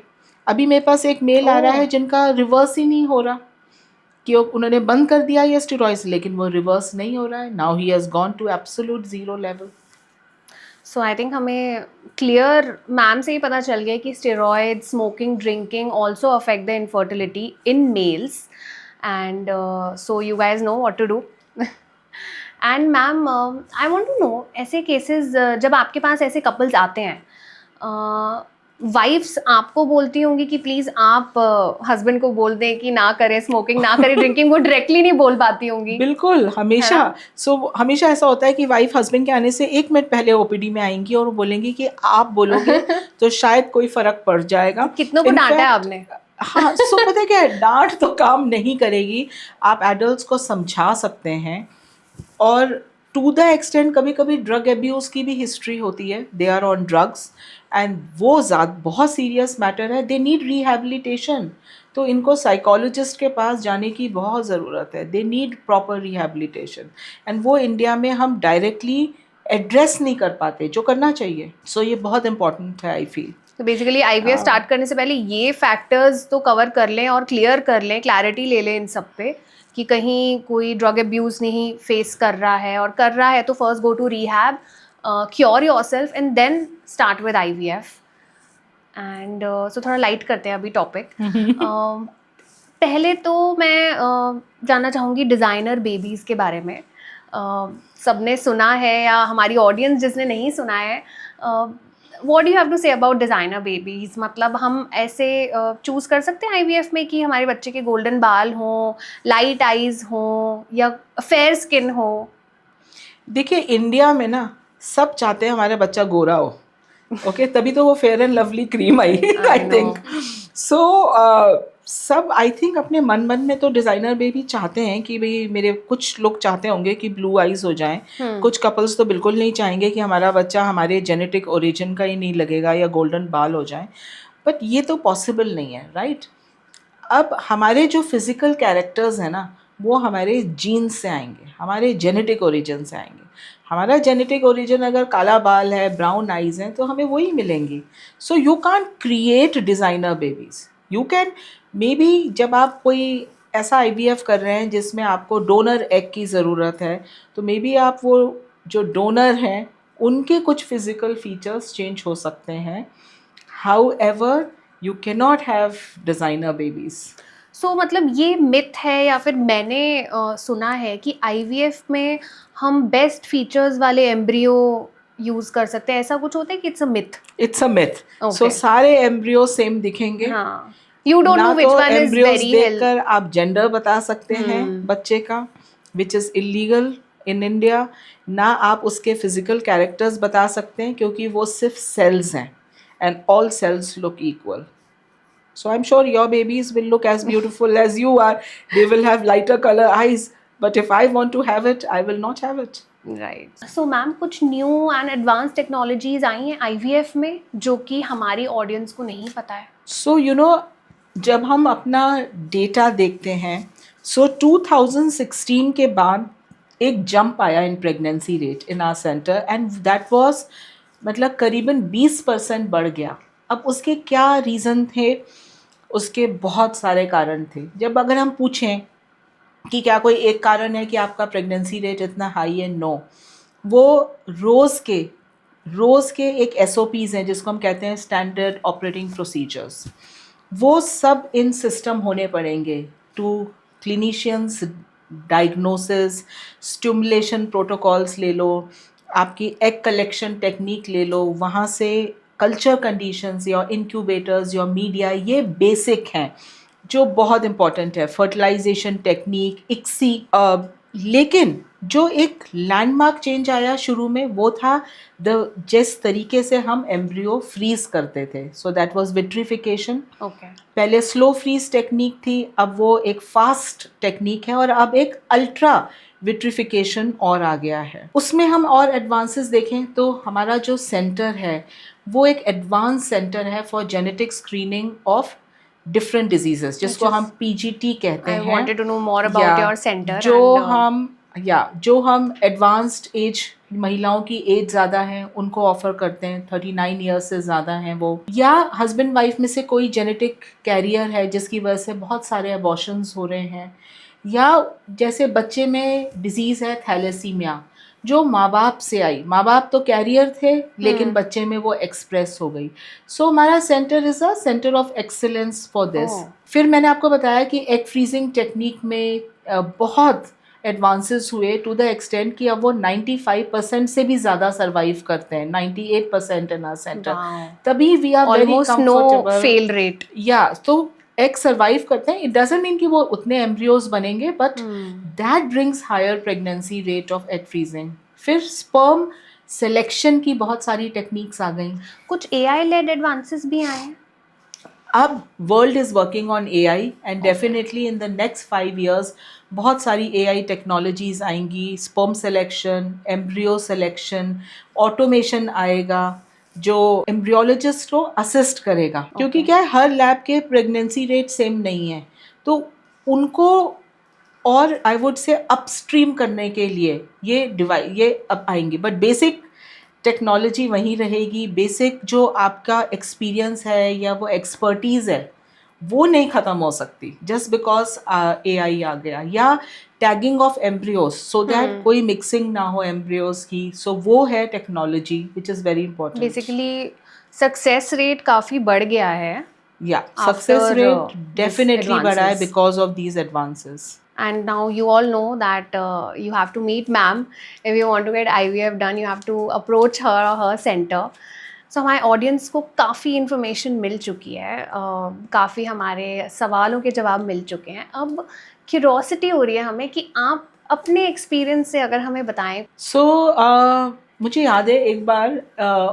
अभी मेरे पास एक मेल आ रहा है जिनका रिवर्स ही नहीं हो रहा, कि उन्होंने बंद कर दिया ये स्टेरॉइड्स, लेकिन वो रिवर्स नहीं हो रहा है. Now he has gone to absolute zero level. So I think हमें क्लियर मैम से ही पता चल गया कि steroid, smoking, drinking also affect the infertility in males, and so you guys know what to do. And ma'am I want to know, ऐसे cases जब आपके पास ऐसे कपल्स आते हैं, वाइफ्स आपको बोलती होंगी कि प्लीज़ आप हस्बैंड को बोल दें कि ना करें स्मोकिंग, ना करें ड्रिंकिंग, वो डायरेक्टली नहीं बोल पाती होंगी. बिल्कुल, हमेशा. है ना? सो हमेशा ऐसा होता है कि वाइफ हस्बैंड के आने से 1 मिनट पहले ओपीडी में आएंगी और वो बोलेंगी कि आप बोलोगे तो शायद कोई फर्क पड़ जाएगा. कितनों को In डांटा है fact, आपने? हाँ, सो पता है क्या है, डांट तो काम नहीं करेगी. आप एडल्ट्स को समझा सकते हैं, और टू द एक्सटेंट कभी कभी ड्रग एब्यूज़ की भी हिस्ट्री होती है. They are on drugs and वो बहुत सीरियस मैटर है. They need rehabilitation. तो इनको साइकोलॉजिस्ट के पास जाने की बहुत ज़रूरत है. They need proper rehabilitation, and वो इंडिया में हम डायरेक्टली एड्रेस नहीं कर पाते जो करना चाहिए. सो ये बहुत इंपॉर्टेंट है, आई फील. तो बेसिकली आईवीएफ स्टार्ट करने से पहले ये फैक्टर्स तो कवर कर लें और क्लियर कर लें, क्लैरिटी ले लें इन सब पे, कि कहीं कोई ड्रग अब्यूज़ नहीं फेस कर रहा है, और कर रहा है तो first go to rehab, cure yourself and then start with IVF. And so थोड़ा लाइट करते हैं अभी टॉपिक. पहले तो मैं जानना चाहूँगी डिज़ाइनर बेबीज़ के बारे में. सबने सुना है, या हमारी ऑडियंस जिसने नहीं सुना है, what do you have to say about designer babies? मतलब हम ऐसे चूज़ कर सकते हैं आईवीएफ में कि हमारे बच्चे के गोल्डन बाल हों, लाइट आइज़ हों, या फेयर स्किन हो? देखिए, इंडिया में ना सब चाहते हैं हमारा बच्चा गोरा हो. ओके, तभी तो वो फेयर एंड लवली क्रीम आई, आई थिंक. सो सब आई थिंक अपने मन में तो डिज़ाइनर बेबी चाहते हैं कि भाई, मेरे कुछ लोग चाहते होंगे कि ब्लू आइज हो जाएं. कुछ कपल्स तो बिल्कुल नहीं चाहेंगे कि हमारा बच्चा हमारे जेनेटिक ओरिजिन का ही नहीं लगेगा या गोल्डन बाल हो जाए. बट ये तो पॉसिबल नहीं है, राइट? अब हमारे जो फिज़िकल कैरेक्टर्स हैं ना, वो हमारे जीन्स से आएंगे, हमारे जेनेटिक ओरिजिन से आएंगे. हमारा जेनेटिक ओरिजिन अगर काला बाल है, ब्राउन आइज़ हैं, तो हमें वही मिलेंगी. So you can't create designer babies. You can may be, जब आप कोई ऐसा आईवीएफ कर रहे हैं जिसमें आपको डोनर एग की ज़रूरत है, तो मे बी आप वो जो डोनर हैं उनके कुछ फिज़िकल फीचर्स चेंज हो सकते हैं. However, you can not have designer babies. So मतलब ये मिथ है, या फिर मैंने सुना है कि आईवीएफ में हम बेस्ट फीचर्स वाले एम्ब्रियो यूज़ कर सकते हैं, ऐसा कुछ होता है कि it's a myth? It's a myth. Okay. सो सारे एम्ब्रियो सेम दिखेंगे. हाँ, यू डोंट नो ना व्हिच तो one is embryos very healthy. देखकर आप जेंडर बता सकते हैं बच्चे का, which is illegal in India. ना आप उसके फिजिकल कैरेक्टर्स बता सकते हैं, क्योंकि वो सिर्फ सेल्स हैं, and all cells look equal. So I'm sure your babies will look as beautiful as you are. They will have lighter color eyes. But if I want to have it, I will not have it. Right. So ma'am, कुछ new and advance technologies आई हैं IVF में जो कि हमारी audience को नहीं पता है. So you know, जब हम अपना डेटा देखते हैं, so 2016 के बाद एक जंप आया in pregnancy rate in our centre, and that was, मतलब करीबन 20% बढ़ गया. अब उसके क्या रीज़न थे? उसके बहुत सारे कारण थे. जब अगर हम पूछें कि क्या कोई एक कारण है कि आपका प्रेगनेंसी रेट इतना हाई है, नो. वो रोज़ के एक SOPs हैं जिसको हम कहते हैं स्टैंडर्ड ऑपरेटिंग प्रोसीजर्स. वो सब इन सिस्टम होने पड़ेंगे to clinicians. Diagnosis, stimulation protocols ले लो, आपकी एग कलेक्शन टेक्निक ले लो, वहाँ से culture conditions, your incubators, your media, ये बेसिक हैं जो बहुत इंपॉर्टेंट है. Fertilisation technique, ICSI. लेकिन जो एक लैंडमार्क चेंज आया शुरू में, वो था जिस तरीके से हम एम्ब्रियो फ्रीज करते थे. So that was vitrification. Okay. पहले स्लो फ्रीज टेक्निक थी, अब वो एक फास्ट टेक्निक है, और अब एक अल्ट्रा विट्रिफिकेशन और आ गया है. उसमें हम और एडवांसेस देखें तो हमारा जो सेंटर है वो एक एडवांस सेंटर है for genetic screening of different diseases, जिसको हम PGT कहते हैं. I wanted to know more about your center. जो हम एडवांस्ड एज, महिलाओं की एज ज़्यादा है उनको ऑफर करते हैं, 39 ईयर्स से ज़्यादा हैं वो, या हस्बैंड वाइफ में से कोई जेनेटिक कैरियर है जिसकी वजह से बहुत सारे अबॉर्शंस हो रहे हैं, या जैसे बच्चे में डिजीज़ है थैलेसीमिया, जो माँ बाप से आई, माँ बाप तो कैरियर थे लेकिन बच्चे में वो एक्सप्रेस हो गई। सो हमारा centre is a centre of excellence for this. Oh, फिर मैंने आपको बताया कि एग फ्रीजिंग टेक्निक में बहुत एडवांसेस हुए टू द एक्सटेंट कि अब वो 95% से भी ज़्यादा सर्वाइव करते हैं, 98% इन आवर सेंटर। वाओ, तभी we are very almost no comfortable. Fail rate. या तो एग सर्वाइव करते हैं, इट डजंट मीन कि वो उतने एम्ब्रियोज बनेंगे, but that brings higher pregnancy rate of egg freezing. फिर स्पर्म सिलेक्शन की बहुत सारी टेक्निक्स आ गई। कुछ AI लेड एडवांसेस भी आए हैं। अब world is working on AI and definitely in the next 5 years बहुत सारी AI टेक्नोलॉजीज आएंगी, sperm selection, embryo selection, automation आएगा जो एम्ब्रियोलॉजिस्ट को असिस्ट करेगा, क्योंकि क्या है हर लैब के प्रेगनेंसी रेट सेम नहीं है, तो उनको और आई वुड से अपस्ट्रीम करने के लिए ये अब आएंगी, बट बेसिक टेक्नोलॉजी वहीं रहेगी। बेसिक जो आपका एक्सपीरियंस है या वो एक्सपर्टीज़ है वो नहीं ख़त्म हो सकती जस्ट बिकॉज AI आ गया, या tagging of embryos so that कोई मिक्सिंग ना हो एम्ब्रियोज की। सो वो है technology which is very important. Basically success rate काफी बढ़ गया है या सक्सेस रेट this डेफिनेटली बढ़ा है advances. Because of these advances. And now you all know that you have to meet ma'am if you want to get IVF done. You have to approach her or her center. So हमारे audience को काफ़ी information मिल चुकी है, काफ़ी हमारे सवालों के जवाब मिल चुके हैं। अब क्यूरोसिटी हो रही है हमें कि आप अपने एक्सपीरियंस से अगर हमें बताएं। सो मुझे याद है एक बार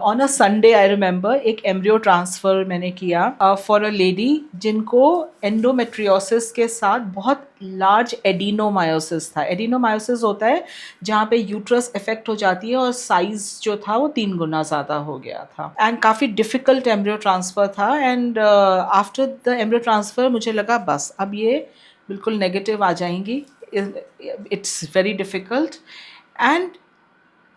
on a Sunday I remember एक एम्ब्रियो ट्रांसफ़र मैंने किया फॉर अ लेडी जिनको एंडोमेट्रियोसिस के साथ बहुत लार्ज एडिनोमायोसिस था। एडिनोमायोसिस होता है जहाँ पे यूट्रस इफेक्ट हो जाती है और साइज जो था वो 3 गुना ज़्यादा हो गया था, एंड काफ़ी डिफ़िकल्ट एम्ब्रियो ट्रांसफ़र था। And after the embryo transfer मुझे लगा बस अब ये बिल्कुल नेगेटिव आ जाएंगी, इट्स वेरी डिफ़िकल्ट। एंड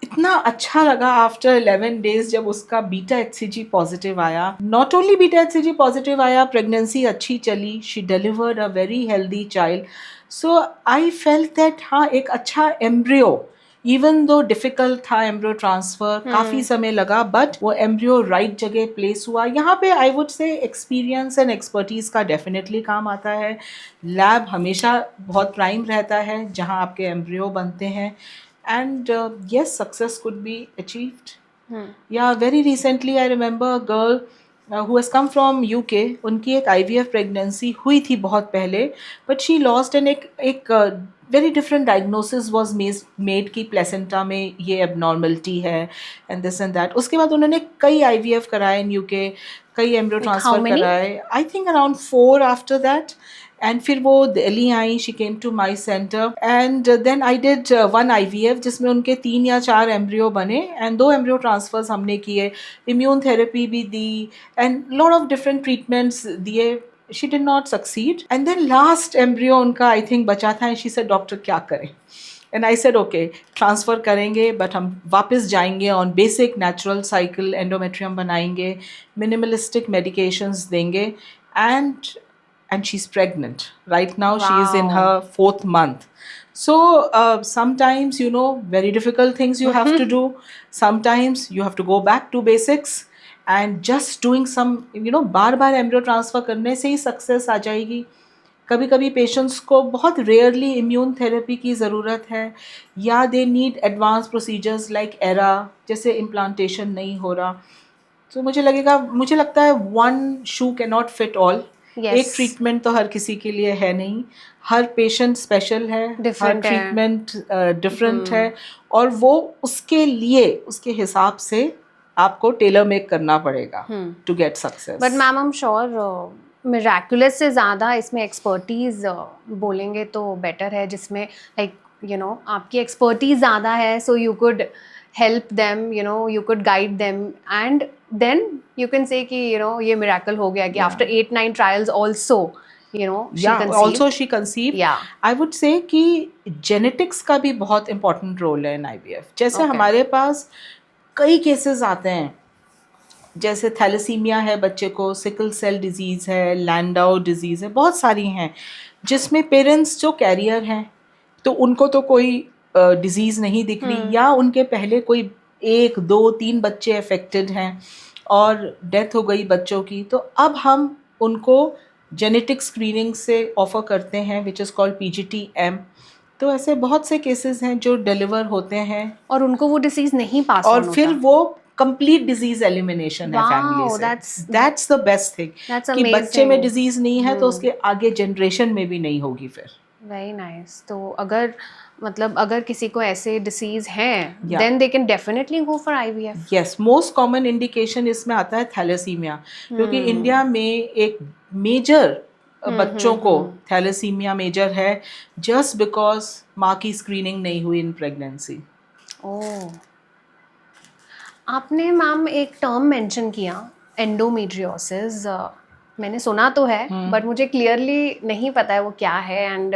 इतना अच्छा लगा आफ्टर 11 डेज जब उसका बीटा HCG पॉजिटिव आया। Not only beta HCG positive आया, प्रेगनेंसी अच्छी चली, she delivered a very healthy child. So I felt that हाँ एक अच्छा एम्ब्रियो, इवन दो डिफ़िकल्ट था एम्ब्रियो ट्रांसफ़र, काफ़ी समय लगा, बट वो एम्ब्रियो राइट जगह प्लेस हुआ। यहाँ पे आई वुड से एक्सपीरियंस एंड एक्सपर्टीज़ का डेफिनेटली काम आता है। लैब हमेशा बहुत प्राइम रहता है जहाँ आपके एम्ब्रियो बनते हैं, and yes, success could be achieved. Yeah, very recently I remember a girl who has come from UK. उनकी एक IVF pregnancy हुई थी बहुत पहले, but she lost and एक very different diagnosis was made कि placenta में ये abnormality है and this and that. उसके बाद उन्होंने कई IVF कराए in UK, कई embryo Like how transfer many? कराए, I think around 4 after that. And फिर वो दिल्ली आई, she came to my centre and then I did 1 IVF जिसमें उनके 3 या 4 एम्ब्रियो बने एंड 2 एम्ब्रियो ट्रांसफर्स हमने किए, इम्यून थेरेपी भी दी and lot of different treatments दिए। She did not succeed and then last embryo उनका आई थिंक बचा था एंड शी सेड डॉक्टर क्या करें, and I said okay transfer करेंगे बट हम वापस जाएंगे on basic natural cycle, endometrium बनाएंगे, मिनिमलिस्टिक मेडिकेशंस देंगे and she's pregnant right now. She is in her 4th month. So sometimes very difficult things you have to do, sometimes you have to go back to basics and just doing some bar bar embryo transfer करने से ही success आ जाएगी। कभी कभी patients को बहुत rarely immune therapy की ज़रूरत है या दे need advance procedures like era, जैसे इम्प्लांटेशन नहीं हो रहा। तो मुझे लगता है one shoe can not fit all. Yes. एक ट्रीटमेंट तो हर किसी के लिए है नहीं, हर पेशेंट स्पेशल है, हर ट्रीटमेंट डिफरेंट है और वो उसके लिए उसके हिसाब से आपको टेलर मेक करना पड़ेगा to get success. But ma'am I am sure miraculous से ज़्यादा इसमें एक्सपर्टीज बोलेंगे तो बेटर है, जिसमें लाइक आपकी एक्सपर्टीज ज़्यादा है, so you could help them, you could guide them and then you can say कि ये miracle हो गया कि after 8-9 trials also she conceived. I would say कि genetics का भी बहुत important role है in IVF। जैसे हमारे पास कई केसेस आते हैं जैसे थैलेसीमिया है बच्चे को, सिकल सेल डिजीज़ है, लैंडाउ डिजीज़ है, बहुत सारी हैं जिसमें पेरेंट्स जो कैरियर हैं तो उनको तो कोई डिजीज़ नहीं दिख रही, या उनके पहले कोई 1 2 3 बच्चे अफेक्टेड हैं और डेथ हो गई बच्चों की, तो अब हम उनको जेनेटिक स्क्रीनिंग से ऑफ़र करते हैं विच इज़ कॉल्ड PGT-M। तो ऐसे बहुत से केसेस हैं जो डिलीवर होते हैं और उनको वो डिसीज नहीं पास और फिर वो कंप्लीट डिजीज एलिमिनेशन है फैमिली से। दैट्स द बेस्ट थिंग कि बच्चे में डिजीज नहीं है तो उसके आगे जनरेशन में भी नहीं होगी फिर। Very nice. तो अगर किसी को ऐसे डिसीज हैं then they can definitely go for IVF। Yes, most common indication इसमें आता है थैलेसीमिया, क्योंकि इंडिया में एक मेजर बच्चों को थैलेसीमिया मेजर है जस्ट बिकॉज माँ की स्क्रीनिंग नहीं हुई इन प्रेगनेंसी। ओह, आपने मैम एक टर्म मेंशन किया एंडोमेट्रियोसिस। मैंने सुना तो है बट मुझे क्लियरली नहीं पता है वो क्या है, एंड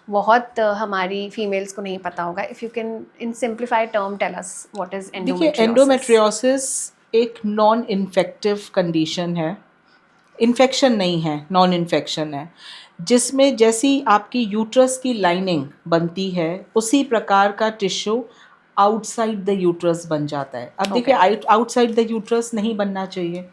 बहुत हमारी फीमेल्स को नहीं पता होगा। If you can in simplified term tell us what is endometriosis. देखिए, एंडोमेट्रियोसिस एक नॉन इन्फेक्टिव कंडीशन है, इन्फेक्शन नहीं है, नॉन इन्फेक्शन है, जिसमें जैसी आपकी यूट्रस की लाइनिंग बनती है उसी प्रकार का टिश्यू आउटसाइड द यूट्रस बन जाता है। अब देखिए, आउटसाइड द यूट्रस नहीं बनना चाहिए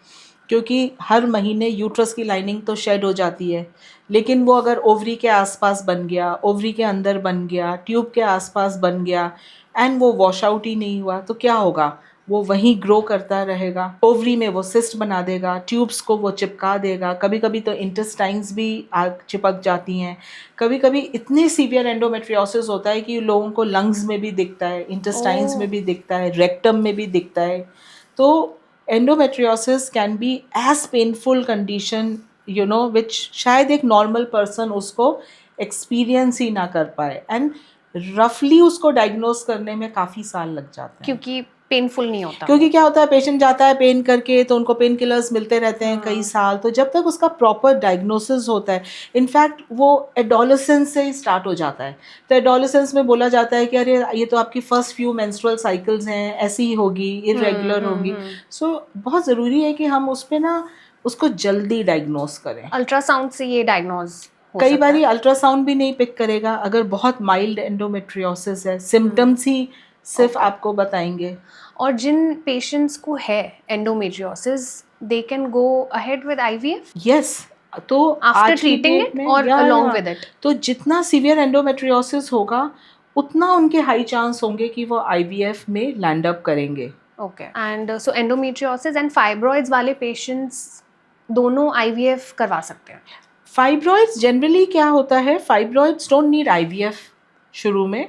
क्योंकि हर महीने यूट्रस की लाइनिंग तो शेड हो जाती है, लेकिन वो अगर ओवरी के आसपास बन गया, ओवरी के अंदर बन गया, ट्यूब के आसपास बन गया एंड वो वॉश आउट ही नहीं हुआ तो क्या होगा, वो वहीं ग्रो करता रहेगा, ओवरी में वो सिस्ट बना देगा, ट्यूब्स को वो चिपका देगा, कभी कभी तो इंटेस्टाइन्स भी चिपक जाती हैं, कभी कभी इतनी सीवियर एंडोमेट्रियोसिस होता है कि लोगों को लंग्स में भी दिखता है, इंटेस्टाइन्स में भी दिखता है, रेक्टम में भी दिखता है। तो endometriosis can be as painful condition which शायद एक नॉर्मल पर्सन उसको एक्सपीरियंस ही ना कर पाए, एंड रफली उसको डायग्नोज करने में काफ़ी साल लग जाते हैं क्योंकि पेनफुल नहीं होता। क्योंकि क्या होता है, पेशेंट जाता है पेन करके तो उनको पेन किलर्स मिलते रहते हैं कई साल, तो जब तक उसका प्रॉपर डायग्नोसिस होता है, इनफैक्ट वो एडोलेसेंस से ही स्टार्ट हो जाता है। तो एडोलेसेंस में बोला जाता है कि अरे ये तो आपकी फर्स्ट फ्यू मेंस्ट्रुअल साइकिल्स हैं, ऐसी ही होगी, इरेगुलर होगी। सो बहुत ज़रूरी है कि हम उस पर ना उसको जल्दी डायग्नोस करें। अल्ट्रासाउंड से ये डायग्नोज कई बार अल्ट्रासाउंड भी नहीं पिक करेगा अगर बहुत माइल्ड एंडोमेट्रियोसिस है, सिम्टम्स ही सिर्फ आपको बताएंगे। और जिन पेशेंट्स को है endometriosis they can go ahead with IVF। Yes, तो आफ्टर ट्रीटिंग इट और अलोंग विद इट। तो जितना सीवियर एंडोमेट्रियोसिस होगा उतना उनके हाई चांस होंगे कि वो IVF में लैंड अप करेंगे। Okay, and so endometriosis and fibroids वाले पेशेंट्स दोनों IVF करवा सकते हैं। फाइब्रॉइड्स जनरली क्या होता है, फाइब्रॉइड्स डोंट नीड IVF शुरू में।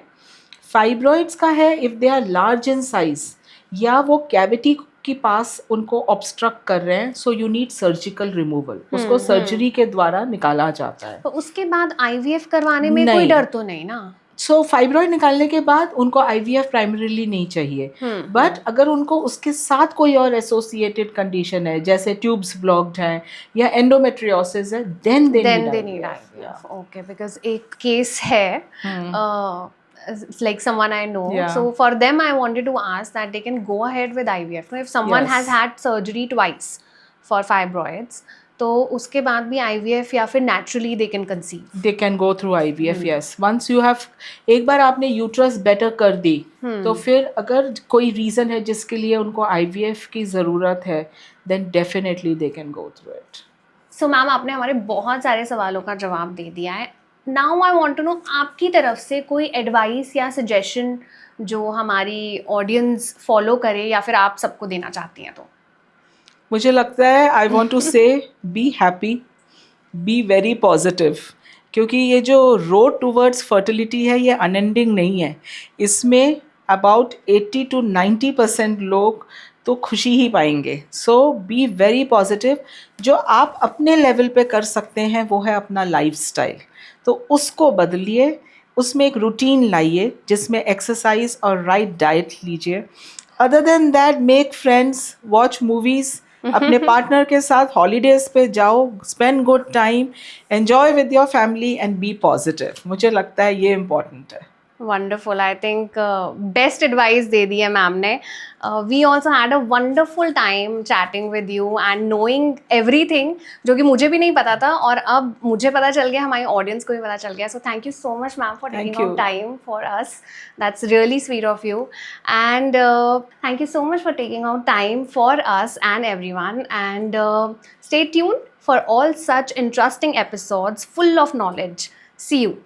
फाइब्रॉइड्स का है if they are large in size या वो कैविटी के पास उनको ऑब्स्ट्रक्ट कर रहे हैं, so you need surgical removal, उसको सर्जरी के द्वारा निकाला जाता है। तो उसके बाद IVF करवाने में कोई डर तो नहीं ना? सो फाइब्रॉइड निकालने के बाद उनको IVF प्राइमरीली नहीं चाहिए, बट अगर उनको उसके साथ कोई और एसोसिएटेड कंडीशन है जैसे ट्यूब्स ब्लॉक्ड हैं या एंडोमेट्रियोसिस है, then they need IVF। Okay, because एक केस है like someone I know, so for them I wanted to ask that they can go ahead with IVF. If someone has had surgery twice for fibroids, तो उसके बाद भी IVF या फिर naturally they can conceive. They can go through IVF, yes. Once you have, एक बार आपने uterus better कर दी तो फिर अगर कोई रीज़न है जिसके लिए उनको IVF की ज़रूरत है, then definitely they can go through it. So ma'am, आपने हमारे बहुत सारे सवालों का जवाब दे दिया है। Now I want to know आपकी तरफ से कोई एडवाइस या सजेशन जो हमारी ऑडियंस फॉलो करे या फिर आप सबको देना चाहती हैं। तो मुझे लगता है आई वांट टू से be happy, be very positive, क्योंकि ये जो रोड टूवर्ड्स फर्टिलिटी है ये अनएंडिंग नहीं है। इसमें अबाउट 80 to 90% लोग तो खुशी ही पाएंगे। सो बी वेरी पॉजिटिव। जो आप अपने लेवल पे कर सकते हैं वो है अपना लाइफस्टाइल, तो उसको बदलिए, उसमें एक रूटीन लाइए जिसमें एक्सरसाइज और राइट डाइट लीजिए। Other than that, make friends, watch movies, अपने पार्टनर के साथ हॉलीडेज पे जाओ, spend good time, enjoy with your family and be positive. मुझे लगता है ये इम्पॉर्टेंट है। Wonderful. I think best advice दे दी है मैम ने. We also had a wonderful time chatting with you and knowing everything जो कि मुझे भी नहीं पता था और अब मुझे पता चल गया, हमारी audience को भी पता चल गया. So thank you so much ma'am for taking Thank out you. time for us. That's really sweet of you. And thank you so much for taking out time for us and everyone. And stay tuned for all such interesting episodes full of knowledge. See you.